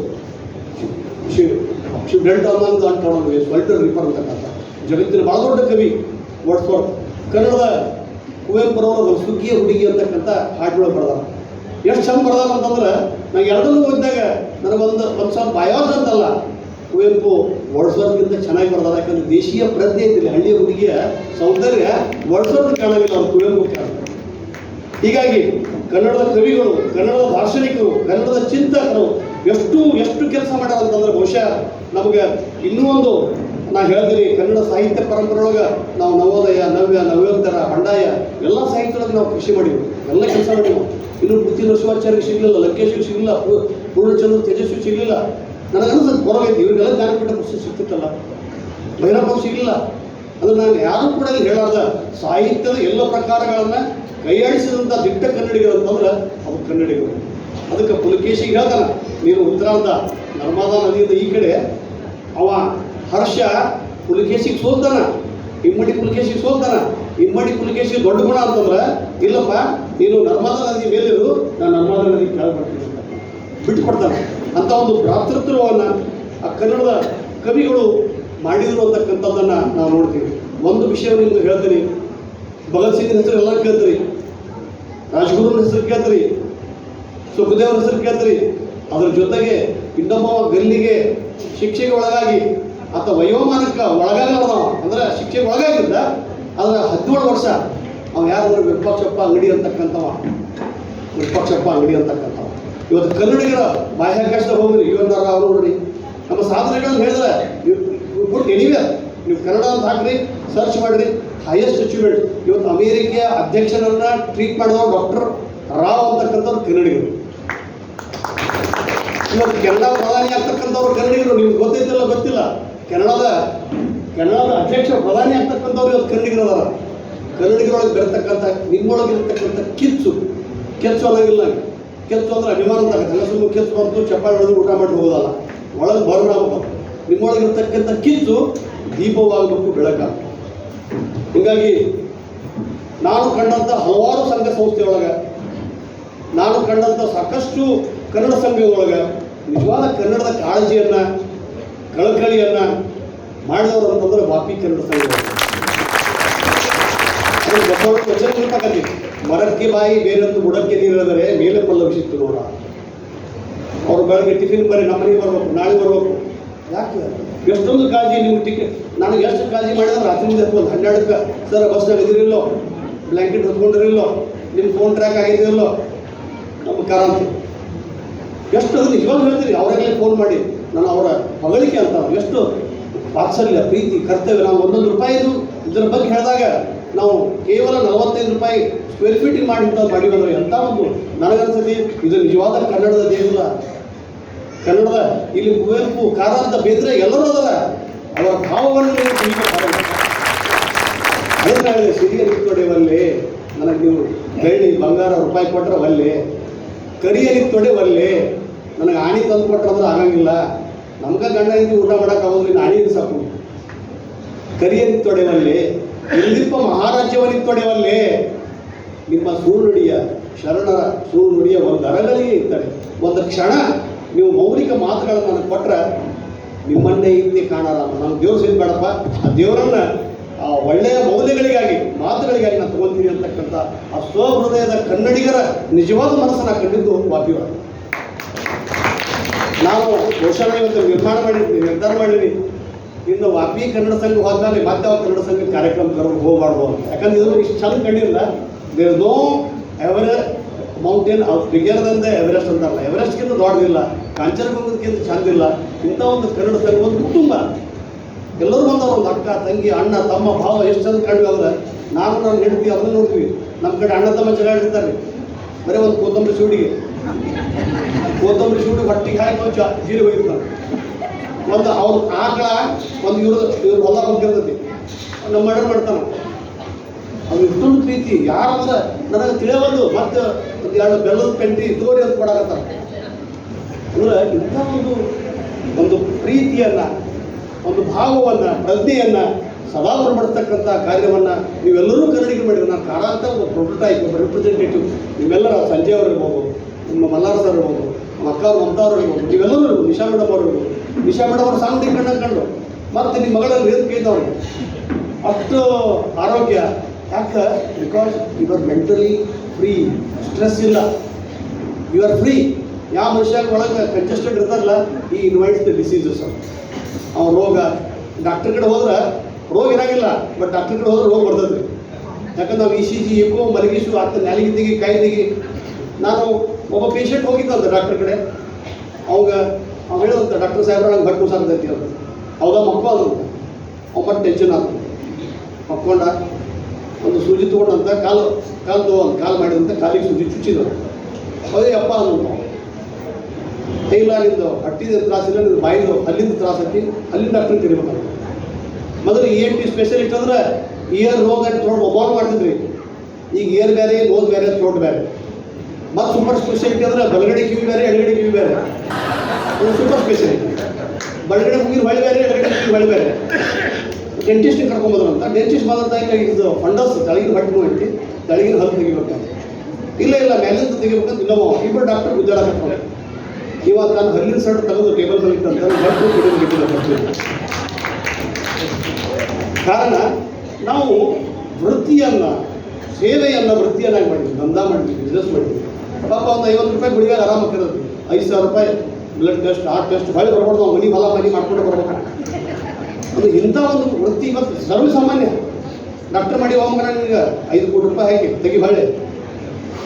ಶಿವ್ ಡೆಲ್ಟಾ ಅನ್ನೋದು ಅಂತ ಸಾಲಿಟರಿ ರೀಪರ್ ಅಂತಕ್ಕಂಥ ಜಗತ್ತಿನ ಭಾಳ ದೊಡ್ಡ ಕವಿ ವರ್ಡ್ಸ್ವರ್ತ್. ಕನ್ನಡದ ಕುವೆಂಪುರವರು ಸುಗ್ಗಿಯ ಹುಡುಗಿ ಅಂತಕ್ಕಂಥ ಹಾಡುಗಳು ಬರೆದಾರ. ಎಷ್ಟು ಚಂದ ಬರೆದಾರ ಅಂತಂದ್ರೆ ನಾನು ಎರಡನ್ನೂ ಓದಿದಾಗ ನನಗೊಂದು ಸ್ವಲ್ಪ ಬಯೋಸ್ ಅಂತಲ್ಲ, ಕುವೆಂಪು ವರ್ಡ್ಸ್ವರ್ತ್ಗಿಂತ ಚೆನ್ನಾಗಿ ಬರೆದಾರ. ಯಾಕಂದ್ರೆ ದೇಶೀಯ ಪ್ರಜ್ಞೆ ಇದ್ದಿಲ್ಲ, ಹಳ್ಳಿಯ ಹುಡುಗಿಯ ಸೌಂದರ್ಯ ವರ್ಡ್ಸ್ವರ್ತ್ ಕಾಣಲಿಲ್ಲ, ಅವ್ರು ಕುವೆಂಪು ಕಾಣ. ಹೀಗಾಗಿ ಕನ್ನಡದ ಕವಿಗಳು, ಕನ್ನಡದ ದಾರ್ಶನಿಕರು, ಕನ್ನಡದ ಚಿಂತಕರು ಎಷ್ಟು ಕೆಲಸ ಮಾಡ್ಯಾರ ಅಂತಂದ್ರೆ ಬಹುಶಃ ನಮಗೆ ಇನ್ನೂ ಒಂದು ನಾನು ಹೇಳ್ತೀನಿ, ಕನ್ನಡ ಸಾಹಿತ್ಯ ಪರಂಪರೆಯೊಳಗೆ ನಾವು ನವೋದಯ, ನವ್ಯ, ನವ್ಯೋತ್ತರ, ಬಂಡಾಯ ಎಲ್ಲ ಸಾಹಿತ್ಯದೊಳಗೆ ನಾವು ಕೃಷಿ ಮಾಡಿದ್ವಿ, ಎಲ್ಲ ಕೆಲಸ ಮಾಡಿದ್ವಿ. ಇನ್ನು ಪೃಥ್ವಿ ನರಸಿಂಹಾಚಾರ್ಯ ಸಿಗಲಿಲ್ಲ, ಲಂಕೇಶ್ವರಿ ಸಿಗಲಿಲ್ಲ, ಪೂರ್ಣಚಂದ್ರ ತೇಜಸ್ವಿ ಸಿಗಲಿಲ್ಲ. ನನಗನ್ನಿಸ್ತದೆ ಕೊರಗೈತಿ, ಇವರಿಗೆಲ್ಲ ಜ್ಞಾನಪೀಠ ಪ್ರಶಸ್ತಿ ಸಿಗ್ತಿತ್ತಲ್ಲ, ಭೈರಪ್ಪ ಸಿಗಲಿಲ್ಲ. ಅದು ನಾನು ಯಾರೂ ಕೂಡ ಇಲ್ಲಿ ಹೇಳಾರ್ದ ಸಾಹಿತ್ಯದ ಎಲ್ಲ ಪ್ರಕಾರಗಳನ್ನು ಕೈಯಾಡಿಸಿದಂಥ ದಿಟ್ಟ ಕನ್ನಡಿಗರು ಅಂತಂದ್ರೆ ಅದು ಕನ್ನಡಿಗರು. ಅದಕ್ಕೆ ಪುಲಕೇಶಿಗೆ ಹೇಳ್ತಾನೆ, ನೀನು ಉತ್ತರಾರ್ಧ ನರ್ಮದಾ ನದಿಯಿಂದ ಈ ಕಡೆ ಅವ ಹರ್ಷ ಪುಲಕೇಶಿಗೆ ಸೋಲ್ತಾನ. ಇಮ್ಮಡಿ ಪುಲಕೇಶಿ ಸೋಲ್ತಾನ. ಇಮ್ಮಡಿ ಪುಲಕೇಶಿ ದೊಡ್ಡ ಗುಣ ಅಂತಂದ್ರೆ, ಇಲ್ಲಪ್ಪ ನೀನು ನರ್ಮದಾ ನದಿ ಮೇಲಿರು, ನಾನು ನರ್ಮದಾ ನದಿ ಕೆಳಗೆ ಬರ್ತೀನಿ ಅಂತ ಬಿಟ್ಟು ಕೊಡ್ತಾನೆ. ಅಂತ ಒಂದು ಭ್ರಾತೃತ್ವವನ್ನು ಆ ಕನ್ನಡದ ಕವಿಗಳು ಮಾಡಿದರು ಅಂತಕ್ಕಂಥದ್ದನ್ನು ನಾವು ನೋಡ್ತೀವಿ. ಒಂದು ವಿಷಯವನ್ನು ನಿಮ್ಗೆ ಹೇಳ್ತೀನಿ, ಭಗತ್ ಸಿಂಗ್ ಹೆಸರು ಎಲ್ಲ ಕೇಳ್ತೀರಿ, ರಾಜ್ಗುರುನ ಹೆಸರು ಕೇಳ್ತೀರಿ, ಸುಖದೇವ್ರ ಹೆಸರು ಕೇಳ್ತೀರಿ. ಅದ್ರ ಜೊತೆಗೆ ಇನ್ನೊಬ್ಬ ಗಲ್ಲಿಗೆ ಶಿಕ್ಷೆಗೆ ಒಳಗಾಗಿ ಆತ ವಯೋಮಾನಕ್ಕೆ ಒಳಗಾಗಲ್ಲ, ಅಂದ್ರೆ ಶಿಕ್ಷೆಗೆ ಒಳಗಾಗಿದ್ದ. ಅದರ 17 ವರ್ಷ ಅವ ಯಾರು ವಿರೂಪಾಕ್ಷಪ್ಪ ಅಂಗಡಿ ಅಂತಕ್ಕಂಥವ, ವಿರೂಪಾಕ್ಷಪ್ಪ ಅಂಗಡಿ ಅಂತಕ್ಕಂಥವ. ಇವತ್ತು ಕನ್ನಡಿಗರ ಬಾಹ್ಯಾಕಾಶದಾಗ ಹೋಗ್ರಿ, UNR ಅವ್ರು ನೋಡ್ರಿ, ನಮ್ಮ ಸಾಧನೆಗಳನ್ನು ಹೇಳಿದ್ರೆ ಗುಡ್ ಎನಿವೇರ್, ನೀವು ಕನ್ನಡ ಅಂತ ಹಾಕ್ರಿ, ಸರ್ಚ್ ಮಾಡಿರಿ, ಹೈಯೆಸ್ಟ್ ಅಚೀವ್ಮೆಂಟ್. ಇವತ್ತು ಅಮೇರಿಕೆಯ ಅಧ್ಯಕ್ಷರನ್ನ ಟ್ರೀಟ್ ಮಾಡಿದವರು ಡಾಕ್ಟರ್ ರಾವ್ ಅಂತಕ್ಕಂಥವ್ರು ಕನ್ನಡಿಗರು. ಇವತ್ತು ಕೆನಡಾ ಪ್ರಧಾನಿ ಆಗ್ತಕ್ಕಂಥವ್ರು ಕನ್ನಡಿಗರು. ನಿಮ್ಗೆ ಗೊತ್ತೈತಿಲ್ಲ ಗೊತ್ತಿಲ್ಲ, ಕೆನಡಾದ ಅಧ್ಯಕ್ಷ ಪ್ರಧಾನಿ ಆಗ್ತಕ್ಕಂಥವ್ರು ಇವತ್ತು ಕನ್ನಡಿಗರು ಅದಾರ. ಕನ್ನಡಿಗರೊಳಗೆ ಬೆರತಕ್ಕಂಥ ನಿಮ್ಮೊಳಗಿರ್ತಕ್ಕಂಥ ಕೆಚ್ಚು ಅನ್ನೋಂಗಿಲ್ಲ. ಕೆಚ್ಚು ಅಂದ್ರೆ ಅಭಿಮಾನ ಅಂತಾಗುತ್ತೆ. ಎಲ್ಲ ಸುಮ್ಮನೆ ಕೆಚ್ಚು ಬಂತು ಚಪ್ಪಾಳೆ ಹೊಡೆದು ಊಟ ಮಾಡಿ ಹೋಗೋದಲ್ಲ, ಒಳಗೆ ಬರೋಣ. ನಿಮ್ಮೊಳಗಿರ್ತಕ್ಕಂಥ ಕಿಚ್ಚು ದೀಪವಾಗಬೇಕು, ಬೆಳಕಾಗ. ಹೀಗಾಗಿ ನಾನು ಕಂಡಂಥ ಹಲವಾರು ಸಂಘ ಸಂಸ್ಥೆಯೊಳಗೆ, ನಾನು ಕಂಡಂಥ ಸಾಕಷ್ಟು ಕನ್ನಡ ಸಂಘಗಳೊಳಗೆ ನಿಜವಾದ ಕನ್ನಡದ ಕಾಳಜಿಯನ್ನು, ಕಳಕಳಿಯನ್ನು ಮಾಡಿದವರು ಅಂತಂದ್ರೆ ವಾಪಿ ಕನ್ನಡ ಸಂಘಗಳು. ಅದು ಬಸವಣ್ಣ ವಚನ ಇರ್ತಕ್ಕಂಥ ಮರಕ್ಕೆ ಬಾಯಿ ಬೇರೊಂದು ಬುಡಕ್ಕೆ ನೀರಿದರೆ ಮೇಲೆ ಪಲ್ಲವಿಸಿತ್ತು ನೋಡ. ಅವ್ರು ಬೆಳಗ್ಗೆ ಟಿಫಿನ್ ಬರೀ ನಮ್ಮನೆಗೆ ಬರ್ಬೇಕು, ನಾಳೆ ಬರ್ಬೇಕು. ಯಾಕೆ ಎಷ್ಟೊಂದು ಕಾಳಜಿ ನಿಮ್ಗೆ ಟಿಕೆಟ್. ನನಗೆ ಎಷ್ಟು ಕಾಳಜಿ ಮಾಡಿದ್ರೆ ರಾತ್ರಿಯಿಂದ ಒಂದು 12ಕ್ಕೆ ಸರ್ ಬಸ್ನಾಗ ಇದಿರಿಲ್ಲೋ, ಬ್ಲ್ಯಾಂಕೆಟ್ ಹೊತ್ಕೊಂಡಿರಿಲ್ಲೋ, ನಿಮ್ಮ ಫೋನ್ ಟ್ರ್ಯಾಕ್ ಆಗಿದೆಯಲ್ಲೋ, ನಮ್ಮ ಕಾರಂತ ಎಷ್ಟು ಅದು ನಿಜವಾಗ ಹೇಳ್ತೀರಿ. ಅವರೆಲ್ಲ ಫೋನ್ ಮಾಡಿ ನಾನು ಅವರ ಹೊಗಳಿಕೆ ಅಂತ ಎಷ್ಟು ವಾತ್ಸಲ್ಯ, ಪ್ರೀತಿ, ಕರ್ತವ್ಯ. ನಾವು 1 ರೂಪಾಯಿದು ಇದರ ಬಗ್ಗೆ ಹೇಳಿದಾಗ ನಾವು ಕೇವಲ 45 ರೂಪಾಯಿ ಸ್ಕ್ವೇರ್ ಫೀಟಿಗೆ ಮಾಡಿವಂದ್ರೆ ಎಂಥ ಒಂದು ನನಗನ್ಸತಿ ಇದು ನಿಜವಾದ ಕನ್ನಡದ ದೇಗುಲ. ಕನ್ನಡದ ಇಲ್ಲಿ ಕುವೆಂಪು, ಕಾರಂತ, ಬೇಂದ್ರೆ ಎಲ್ಲರೂ ಅದರ ಅವರ ಭಾವವನ್ನು ಅದನ್ನ ಹೇಳಿದೆ. ಸಿರಿಯ ನಿತ್ತೊಡೆವಲ್ಲೇ, ನನಗೆ ನೀವು ಬೆಳ್ಳಿ ಬಂಗಾರ ರೂಪಾಯಿ ಕೊಟ್ಟರೆ ಒಲ್ಲೆ, ಕರಿಯ ನಿತ್ತೊಡೆವಲ್ಲೇ, ನನಗೆ ಆಣಿ ತಂದು ಕೊಟ್ಟರೆ ಆಗಂಗಿಲ್ಲ. ನಮ್ಗೆ ಗಂಡ ಇದ್ದು ಊಟ ಮಾಡೋಕ್ಕಾಗೋದಿಲ್ಲ, ಆಣಿ ಸಾಕು. ಕರಿಯ ನಿತ್ತೊಡೆವಲ್ಲೇ, ಇಲ್ಲಿಪ್ಪ ಮಹಾರಾಜ್ಯವನ್ನಿತ್ತೊಡೆವಲ್ಲೇ, ನಿಮ್ಮ ಸುಳ್ಳುಡಿಯ ಶರಣರ ಸುಳ್ಳುಡಿಯ ಒಂದು ಅರಗಳಿಗೆ ಇರ್ತಾರೆ. ಒಂದು ಕ್ಷಣ ನೀವು ಮೌಲಿಕ ಮಾತುಗಳನ್ನು ನನಗೆ ಕೊಟ್ಟರೆ ನಿಮ್ಮನ್ನೇ ಹಿಂದೆ ಕಾಣಲ್ಲ. ನಮ್ಮ ದೇವ್ರು ಸಿದ್ ಬೇಡಪ್ಪ, ಆ ದೇವರನ್ನ ಆ ಒಳ್ಳೆಯ ಮೌಲ್ಯಗಳಿಗಾಗಿ, ಮಾತುಗಳಿಗಾಗಿ ನಾನು ತಗೊಳ್ತೀನಿ ಅಂತಕ್ಕಂಥ ಆ ಸ್ವಹೃದಯದ ಕನ್ನಡಿಗರ ನಿಜವಾದ ಮನಸ್ಸನ್ನು ಕಂಡಿದ್ದು ವಾಪಿಯವರು. ನಾನು ಘೋಷಣೆ ಇವತ್ತು ನಿರ್ಧಾರ ಮಾಡೀನಿ, ಇನ್ನು ವಾಪಿ ಕನ್ನಡ ಸಂಘ ಹೋದ್ಮೇಲೆ ಮತ್ತೆ ಅವ್ರ ಕನ್ನಡ ಸಂಘ ಕಾರ್ಯಕ್ರಮ ಕರೋದು ಹೋಗಬಾರ್ದು ಅಂತ. ಯಾಕಂದ್ರೆ ಇದು ಇಷ್ಟು ಚಂದ ಕಂಡಿಲ್ಲ. There is no mountain bigger than the Everest ಅಂತಾರಲ್ಲ, ಎವರೆಸ್ಟ್ಗಿಂತ ದೊಡ್ಡದಿಲ್ಲ, ಕಾಂಚನಜಂಗಕ್ಕಿಂತ ಚಂದಿಲ್ಲ. ಇಂಥ ಒಂದು ಕನ್ನಡ ಸಂಘ, ಒಂದು ಕುಟುಂಬ, ಎಲ್ಲರೂ ಬಂದವರು, ಒಂದು ಅಕ್ಕ ತಂಗಿ ಅಣ್ಣ ತಮ್ಮ ಭಾವ ಎಷ್ಟು ಚಂದ ಕಂಡು. ಅಂದ್ರೆ ನಾನು ನನ್ನ ಹೆಂಡತಿ ಅದನ್ನು ನೋಡ್ತೀವಿ. ನಮ್ಮ ಕಡೆ ಅಣ್ಣ ತಮ್ಮ ಜಗಾಡಿರ್ತಾರೆ, ಬರೀ ಒಂದು ಕೊತ್ತಂಬರಿ ಶೂಡಿಗೆ ಹೊಟ್ಟಿಗೆ ಹಾಕಿ ಒಂದು ಜೀರಿಗೆ ಹೋಗಿರ್ತಾನೆ. ಒಂದು ಅವ್ರ ಆಕಳ ಒಂದು ಇವ್ರ ಹೊಲ ಬಂದಿರ್ತೈತಿ, ನಮ್ಮ ಮರ್ಡರ್ ಮಾಡ್ತಾನೆ. ಅದು ಇಷ್ಟೊಂದು ಪ್ರೀತಿ ಯಾರಂದ್ರೆ ನನಗೆ ತಿಳಿಯವಲ್ದು. ಮತ್ತೆ ಒಂದು 2 ಬೆಲ್ಲದ ಪೆಂಟಿ ತೋರಿ ಅಂತ ಕೊಡಾಕತ್ತಾರೆ. ಅಂದ್ರೆ ಇಂಥ ಒಂದು ಪ್ರೀತಿಯನ್ನು, ಒಂದು ಭಾವವನ್ನು, ಪ್ರಜ್ಞೆಯನ್ನು ಸದಾ ಬರಬಡ್ತಕ್ಕಂಥ ಕಾರ್ಯವನ್ನು ನೀವೆಲ್ಲರೂ ಕನ್ನಡಿಗರು ಮಾಡಿದ್ರು. ನಾನು ಕಾರಂತ ಒಂದು ಪ್ರೊಟೋಟೈಪ್, ಒಬ್ಬ ರಿಪ್ರೆಸೆಂಟೇಟಿವ್. ನಿಮ್ಮೆಲ್ಲರ ಸಂಜಯ್ ಅವರು ಇರ್ಬೋದು, ನಿಮ್ಮ ಮಲ್ಲಾರ ಸರ್ ಇರ್ಬೋದು, ನಮ್ಮ ಅಕ್ಕ ಅವ್ರ ಮಮತಾ ಅವ್ರು ಇರ್ಬೋದು, ನೀವೆಲ್ಲರೂ ಇರ್ಬೋದು, ನಿಶಾ ಮೇಡಮ್ ಅವರು ಇರ್ಬೋದು. ನಿಶಾ ಮೇಡಮ್ ಅವರು ಸಾಂಗ್ ಕಂಡು ಮತ್ತು ನಿಮ್ಮ ಮಗಳಲ್ಲಿ ಏನು ಕೇಳಿದವ್ರಿಗೆ ಅಷ್ಟು ಆರೋಗ್ಯ. ಯಾಕೆ? Because you are mentally free, stress ಇಲ್ಲ, ಯು ಆರ್ ಫ್ರೀ. ಯಾವ ಮನುಷ್ಯ ಒಳಗೆ ಕಂಜೆಸ್ಟೆಡ್ ಇರ್ತಾರಲ್ಲ, ಈ ಇನ್ವೈಟ್ಸ್ ದ ಡಿಸೀಸಸ್. ಅವ್ರ ರೋಗ, ಡಾಕ್ಟರ್ ಕಡೆ ಹೋದ್ರೆ ರೋಗ ಇರೋಂಗಿಲ್ಲ, ಬಟ್ ಡಾಕ್ಟರ್ ಕಡೆ ಹೋದ್ರೆ ರೋಗ ಬರ್ತದೆ. ಯಾಕಂದ್ರೆ ನಾವು ECG, ಎಕೋ, ಮಲಗಿಸು, ಆಗ್ತ ನಾಲಿಗೆ ಕೈ ತೆಗಿ. ನಾನು ಒಬ್ಬ ಪೇಷಂಟ್ ಹೋಗಿದ್ದಂತ ಡಾಕ್ಟರ್ ಕಡೆ, ಅವಾಗ ಹೇಳಿದಂತ ಡಾಕ್ಟರ್ ಸಾಹೇಬ್ರ ನಂಗೆ ಬಟ್ ಮುಸಾಗ್ತೈತಿ ಅಂತ. ಹೌದಾ ಮಕ್ಕಳಂತ ಅವ್ ಬಟ್ ಟೆನ್ಷನ್ ಆಗ್ತದೆ. ಮಕ್ಕೊಂಡ ಒಂದು ಸೂಜಿ ತೊಗೊಂಡಂತ ಕಾಲು ಮಾಡಿದಂತ ಕಾಲಿಗೆ ಸೂಜಿ ಚುಚ್ಚಿದ್ರು. ಅದೇ ಅಪ್ಪ ಅಂತ ಇಲ್ಲ, ನಿಂದು ಹಟ್ಟಿದ ತ್ರಾಸಿಲ್ಲ, ನಿಂದು ಬಾಯಿದು ಅಲ್ಲಿಂದ ತ್ರಾಸ ಐತಿ, ಅಲ್ಲಿಂದ ಡಾಕ್ಟರ್ ಕರಿಬೇಕಂತ. ಮೊದಲು ENT ಸ್ಪೆಷಲಿಸ್ಟ್ ಅಂದ್ರೆ ಇಯರ್, ನೋಸ್ ಆ್ಯಂಡ್ ಥ್ರೋಟ್ ಒಬ್ಬರು ಮಾಡ್ತಿದ್ರಿ. ಈಗ ಇಯರ್ ಬೇರೆ, ನೋಸ್ ಬೇರೆ, ಥ್ರೋಟ್ ಬೇರೆ. ಮತ್ತು ಸೂಪರ್ ಸ್ಪೆಷಾಲಿಟಿ ಅಂದ್ರೆ ಬಲಗಡೆ ಕಿವಿ ಬೇರೆ, ಎಡಗಡೆ ಕಿವಿ ಬೇರೆ. ಅದು ಸೂಪರ್ ಸ್ಪೆಷಾಲಿಟಿ. ಬಲಗಡೆ ಮುಗಿದ ಹೊಳೆ ಬೇರೆ, ಎಡಗಡೆ ಮುಗಿದ ಹೊಳೆ ಬೇರೆ. ಡೆಂಟಿಸ್ಟಿಗೆ ಕರ್ಕೊಂಬಂದ್ರಂತ. ಡೆಂಟಿಸ್ಟ್ ಬಂದಂತ ಇದು ಫಂಡಸ್ ತೆಳಗಿನ ಹೊಟ್ಟೆ ನೋಯ್ತಿ, ತೆಳಗಿನ ಹಲ್ಲು ತೆಗಿಬೇಕಂತ. ಇಲ್ಲ ಮೇಲಿಂದ ತೆಗಿಬೇಕಂತ ಇಲ್ಲವ ಇಬ್ಬರು ಡಾಕ್ಟರ್ ಗುದ್ದಾಡಕತ್ತಾರೆ. ಇವಾಗ ನಾನು ಹಲ್ಲಿನ ಸಟ್ ತೆಗೆದು ಟೇಬಲ್ ಮೇಲೆ ಇಟ್ಟಂತ ಹೊಟ್ಟು ಕುಡಿದು ಕಾರಣ ನಾವು ವೃತ್ತಿಯನ್ನು, ಸೇವೆಯನ್ನು ವೃತ್ತಿಯನ್ನಾಗಿ ಮಾಡಿದ್ವಿ, ದಂಧ ಮಾಡಿದ್ವಿ, ಬಿಸ್ನೆಸ್ ಮಾಡಿದ್ವಿ. ಪಾಪ ಒಂದು 50 ರೂಪಾಯಿ ಗುಳಿಗೆ ಆರಾಮಾಗಿರೋದು, 5,000 ರೂಪಾಯಿ ಬ್ಲಡ್ ಟೆಸ್ಟ್, ಹಾರ್ಟ್ ಟೆಸ್ಟ್ ಹೊಳೆ ಬರ್ಬಾರ್ದು. ನಾವು ಮನೆ ಮಾಡ್ಕೊಂಡು ಬರ್ಬೇಕು. ಅದು ಇಂಥ ಒಂದು ವೃತ್ತಿ ಇವತ್ತು ಸರ್ವಸಾಮಾನ್ಯ. ಡಾಕ್ಟರ್ ಮಾಡಿ ಹೋಗ್ಮಗ ನನಗೆ 5 ಕೋಟಿ ರೂಪಾಯಿ ಹಾಕಿ ತೆಗಿ ಹೊಳೆ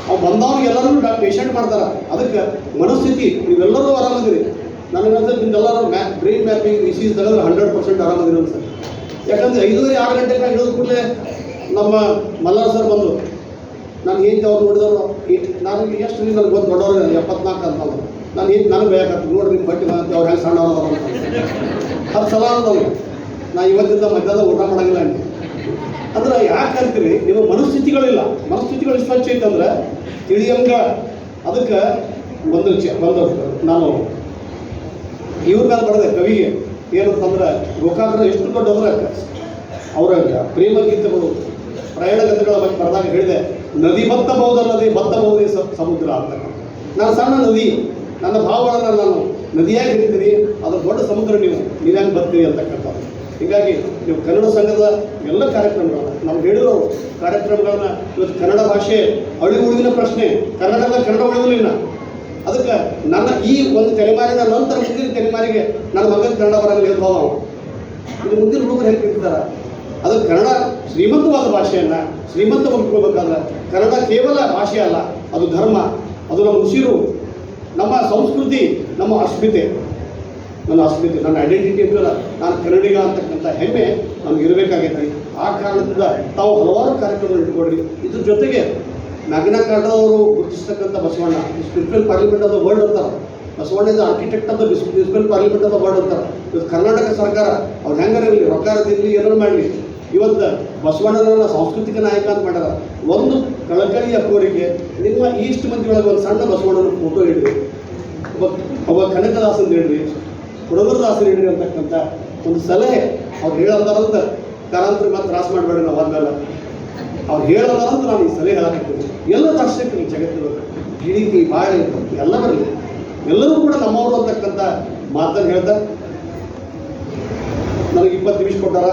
ಅವು ಬಂದವನಿಗೆ ಎಲ್ಲರೂ ಪೇಷಂಟ್ ಮಾಡ್ತಾರೆ. ಅದಕ್ಕೆ ಮನಸ್ಥಿತಿ ನೀವೆಲ್ಲರೂ ಆರಾಮದಿರಿ. ನನಗಂತ ನಿಮ್ಗೆಲ್ಲರೂ ಬ್ರೈನ್ ಮ್ಯಾಪಿಂಗ್ ಇಶ್ಯೂಸ್ ತೆಗೆದ್ರೆ 100% ಆರಾಮದಿರಿ ಅಂತ. ಯಾಕಂದರೆ 5:30-6 ಗಂಟೆಗೆ ನಾನು ಹಿಡಿದ ಕೂಡಲೇ ನಮ್ಮ ಮಲ್ಲಾರ್ ಸರ್ ಬಂದರು. ನಾನು ಏನು ಅವ್ರು ನೋಡಿದವರು ನಾನು ಎಷ್ಟು ನನಗೆ ಗೊತ್ತು ದೊಡ್ಡವ್ರು 74 ಅಂತ ನಾನು ಏನು ನನಗೆ ಬೇಕಾಗ್ತದೆ ನೋಡಿ ನಿಮ್ಮ ಬಟ್ಟೆ ಅಂತ ಅವ್ರು ಹೆಂಗೆ ಸಣ್ಣ ಅಂತ ಅದು ಸಲ ಅನ್ನೋದು. ನಾನು ಇವತ್ತಿಂದ ಮಧ್ಯಾಹ್ನ ಊಟ ಮಾಡೋಂಗಿಲ್ಲ ಅಂತ. ಅಂದ್ರೆ ಯಾಕೆ ಅಂತೀರಿ, ನಿಮ್ಮ ಮನಸ್ಥಿತಿಗಳಿಲ್ಲ. ಮನಸ್ಥಿತಿಗಳು ಎಷ್ಟು ಸ್ವಚ್ಛ ಐತಂದ್ರೆ ತಿಳಿಯಂಗ. ಅದಕ್ಕೆ ಒಂದು ನಾನು ಇವ್ರ ಮೇಲೆ ಬರೆದೆ ಕವಿಗೆ ಏನಂತಂದ್ರೆ, ಗೋಕಾಕರ ಎಷ್ಟು ದೊಡ್ಡವ್ರೆ ಅವರ ಪ್ರೇಮ ಗೀತೆಗಳು, ಪ್ರಯಾಣ ಗೀತೆಗಳ ಬಗ್ಗೆ ಬರೆದಾಗ ಹೇಳಿದೆ, ನದಿ ಬತ್ತಬಹುದಲ್ಲದೆ ಬತ್ತಬಹುದೇ ಸಮುದ್ರ ಅಂತಕ್ಕಂಥ. ನಾನು ಸಣ್ಣ ನದಿ, ನನ್ನ ಭಾವಗಳನ್ನು ನಾನು ನದಿಯಾಗಿ ಹಿಡಿತೀನಿ, ಅದು ದೊಡ್ಡ ಸಮುದ್ರ ನೀವ್ಯಾಕೆ ಬರ್ತೀರಿ ಅಂತಕ್ಕಂಥ. ಹೀಗಾಗಿ ನೀವು ಕನ್ನಡ ಸಂಘದ ಎಲ್ಲ ಕಾರ್ಯಕ್ರಮಗಳನ್ನ ನಾವು ಹೇಳಿರೋ ಕಾರ್ಯಕ್ರಮಗಳನ್ನ ಇವತ್ತು ಕನ್ನಡ ಭಾಷೆ ಅಳಿವುಳಿವಿನ ಪ್ರಶ್ನೆ, ಕನ್ನಡದ ಕನ್ನಡ ಉಳಿವುಲಿನ. ಅದಕ್ಕೆ ನನ್ನ ಈ ಒಂದು ತಲೆಮಾರಿನ ನಂತರ ಮುಂದಿನ ತಲೆಮಾರಿಗೆ ನನ್ನ ಮಗನ ಕನ್ನಡ ಬರೋದು ಹೇಳ್ಬೋದು ನಾವು. ಇದು ಮುಂದಿನ ಹುಡುಗರು ಹೇಳ್ತಿರ್ತಾರೆ. ಅದಕ್ಕೆ ಕನ್ನಡ ಶ್ರೀಮಂತವಾದ ಭಾಷೆಯನ್ನು ಶ್ರೀಮಂತ ಮಾಡ್ಕೊಳ್ಬೇಕಾದ್ರೆ ಕನ್ನಡ ಕೇವಲ ಭಾಷೆ ಅಲ್ಲ, ಅದು ಧರ್ಮ, ಅದು ನಮ್ಮ ಉಸಿರು, ನಮ್ಮ ಸಂಸ್ಕೃತಿ, ನಮ್ಮ ಅಸ್ಮಿತೆ. ನನ್ನ ಅಸ್ಮಿತೆ, ನನ್ನ ಐಡೆಂಟಿಟಿ ಅಂತಲ್ಲ, ನಾನು ಕನ್ನಡಿಗ ಅಂತಕ್ಕಂಥ ಹೆಮ್ಮೆ ನಮ್ಗೆ ಇರಬೇಕಾಗೈತಿ. ಆ ಕಾರಣದಿಂದ ತಾವು ಹಲವಾರು ಕಾರ್ಯಕ್ರಮಗಳು ಇಟ್ಕೊಡ್ರಿ. ಇದ್ರ ಜೊತೆಗೆ ಮ್ಯಾಗ್ನಾ ಕಾರ್ಟಾದವರು ಗುರುತಿಸ್ತಕ್ಕಂಥ Basavanna spiritual parliament of the world ಅಂತಾರೆ. Basavanna is architect of the spiritual parliament of the world ಅಂತಾರೆ. ಇವತ್ತು ಕರ್ನಾಟಕ ಸರ್ಕಾರ ಅವ್ರು ಹೆಂಗಾರಿರಲಿ, ರೊಕ್ಕಾರದಿರಲಿ, ಏನಾರು ಮಾಡಲಿ, ಇವತ್ತು ಬಸವಣ್ಣನ ಸಾಂಸ್ಕೃತಿಕ ನಾಯಕ ಅಂತ ಮಾಡ್ಯಾರ. ಒಂದು ಕಳಕಳಿಯ ಕೋರಿಕೆ, ನಿಮ್ಮ ಈಸ್ಟ್ ಮಂದಿ ಒಳಗೆ ಒಂದು ಸಣ್ಣ ಬಸವಣ್ಣನ ಫೋಟೋ ಇಡ್ರಿ, ಒಬ್ಬ ಕನಕದಾಸನ್ ಇಡ್ರಿ, ಪುರಂದರದಾಸರು ಇಡ್ರಿ ಅಂತಕ್ಕಂಥ ಒಂದು ಸಲಹೆ ಅವ್ರು ಹೇಳಂತಾರಂತ. ಕಾರಂತರ ಮಾತ್ರ ತ್ರಾಸ ಮಾಡಬೇಡ, ನಾವು ಆದ್ಮೇಲೆ ಅವ್ರು ಹೇಳೋದಾರಂತ ನಾನು ಈ ಸಲಹೆ ಹೇಳಕತ್ತೀನಿ. ಎಲ್ಲ ದರ್ಶಕರು ಜಗತ್ತಿನ ಗಿಳಿಗಿ ಬಾಳೆ ಎಲ್ಲ ಬರಲಿ, ಎಲ್ಲರೂ ಕೂಡ ನಮ್ಮವರು ಅಂತಕ್ಕಂಥ ಮಾತನ್ನು ಹೇಳ್ತಾ ನನಗೆ 20 ನಿಮಿಷ ಕೊಟ್ಟಾರ.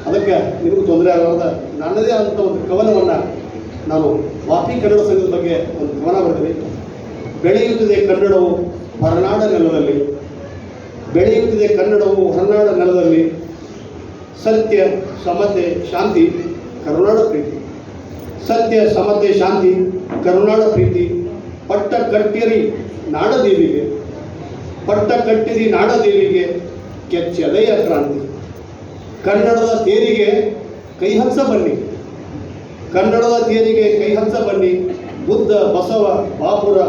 ಅದಕ್ಕೆ ನಿಮಗೂ ತೊಂದರೆ ಆಗಲಾರ್ದ ನನ್ನದೇ ಆದಂಥ ಒಂದು ಕವನವನ್ನು ನಾನು ವಾಪಿ ಕನ್ನಡ ಸಂಘದ ಬಗ್ಗೆ ಒಂದು ಕವನ ಬರೆದಿನಿ. ಬೆಳೆಯುತ್ತಿದೆ ಕನ್ನಡವು ಹೊರನಾಡ ನೆಲದಲ್ಲಿ, ಬೆಳೆಯುತ್ತಿದೆ ಕನ್ನಡವು ಹೊರನಾಡ ನೆಲದಲ್ಲಿ, ಸತ್ಯ ಸಮತೆ ಶಾಂತಿ ಕರುನಾಡ ಪ್ರೀತಿ, ಸತ್ಯ ಸಮತೆ ಶಾಂತಿ ಕರುನಾಡ ಪ್ರೀತಿ, ಪಟ್ಟ ಕಟ್ಟಿರಿ ನಾಡದೇವಿಗೆ, ಪಟ್ಟ ಕಟ್ಟಿರಿ ನಾಡದೇವಿಗೆ, ಕೆಚ್ಚೆದೆಯ ಕ್ರಾಂತಿ. ಕನ್ನಡದ ತೇರಿಗೆ ಕೈ ಹಂಸ ಬನ್ನಿ, ಕನ್ನಡದ ತೇರಿಗೆ ಕೈ ಹಂಸ ಬನ್ನಿ, ಬುದ್ಧ ಬಸವ ಬಾಪುರ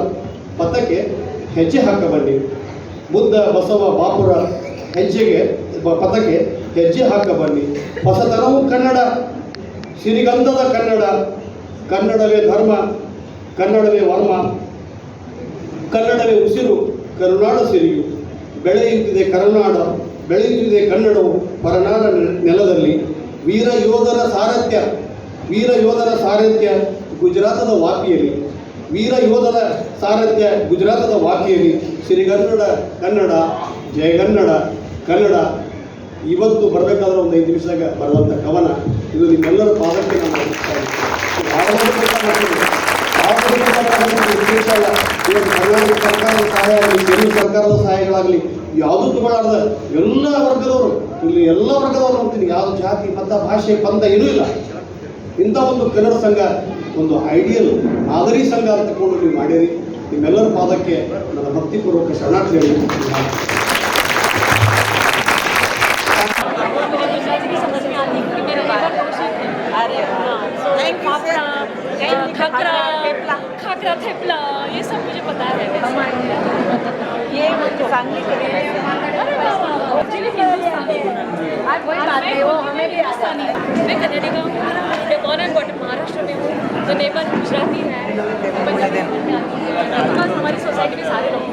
ಪಥಕ್ಕೆ ಹೆಜ್ಜೆ ಹಾಕ ಬನ್ನಿ, ಬುದ್ಧ ಬಸವ ಬಾಪುರ ಪಥಕ್ಕೆ ಹೆಜ್ಜೆ ಹಾಕ ಬನ್ನಿ. ಹೊಸತನವು ಕನ್ನಡ, ಸಿರಿಗಂಧದ ಕನ್ನಡ, ಕನ್ನಡವೇ ಧರ್ಮ, ಕನ್ನಡವೇ ವರ್ಮ, ಕನ್ನಡವೇ ಉಸಿರು, ಕರುನಾಡ ಸಿರಿಯು. ಬೆಳೆಯುತ್ತಿದೆ ಕರುನಾಡ, ಬೆಳೆಯುತ್ತಿದೆ ಕನ್ನಡವು ಹೊರನಾಡ ನೆಲದಲ್ಲಿ. ವೀರ ಯೋಧರ ಸಾರಥ್ಯ, ವೀರ ಯೋಧರ ಸಾರಥ್ಯ ಗುಜರಾತದ ವಾಪಿಯಲ್ಲಿ, ವೀರ ಯೋಧರ ಸಾರಥ್ಯ ಗುಜರಾತದ ವಾಪಿಯಲ್ಲಿ. ಸಿರಿಗನ್ನಡ ಕನ್ನಡ, ಜಯಗನ್ನಡ ಕನ್ನಡ. ಇವತ್ತು ಬರಬೇಕಾದ್ರೆ ಒಂದು 5 ನಿಮಿಷದಾಗ ಬರುವಂಥ ಕವನ ಇದು. ನಿಮ್ಮೆಲ್ಲರ ಪಾದಕ್ಕೆ ನಾನು ಉದ್ದೇಶ ಅಲ್ಲ. ಇವತ್ತು ಕರ್ನಾಟಕ ಸರ್ಕಾರದ ಸಹಾಯ ಆಗಲಿ, ಕೇಂದ್ರ ಸರ್ಕಾರದ ಸಹಾಯಗಳಾಗಲಿ ಯಾವುದೂ ತಗೊಳ್ಳಾರ್ದ ಎಲ್ಲ ವರ್ಗದವರು, ಇಲ್ಲಿ ಎಲ್ಲ ವರ್ಗದವರು ನೋಡ್ತೀನಿ. ಯಾವ ಜಾತಿ ಮತ ಭಾಷೆ ಪಂಥ ಏನೂ ಇಲ್ಲ. ಇಂಥ ಒಂದು ಕನ್ನಡ ಸಂಘ ಒಂದು ಐಡಿಯಲ್ ಮಾದರಿ ಸಂಘ ಅಂತ ತಗೊಂಡು ನೀವು ಮಾಡಿರಿ. ನಿಮ್ಮೆಲ್ಲರ ಪಾದಕ್ಕೆ ನನ್ನ ಭಕ್ತಿಪೂರ್ವಕ ಶರಣಾರ್ಥಿ ಹೇಳಿ. खाकरा थेपला ये सब मुझे पता है। ये सांगली मैं कन्नड़ी का हूँ, मैं born and brought महाराष्ट्र में हूँ, तो नेबर गुजराती है, हमारी सोसाइटी में सारे लोग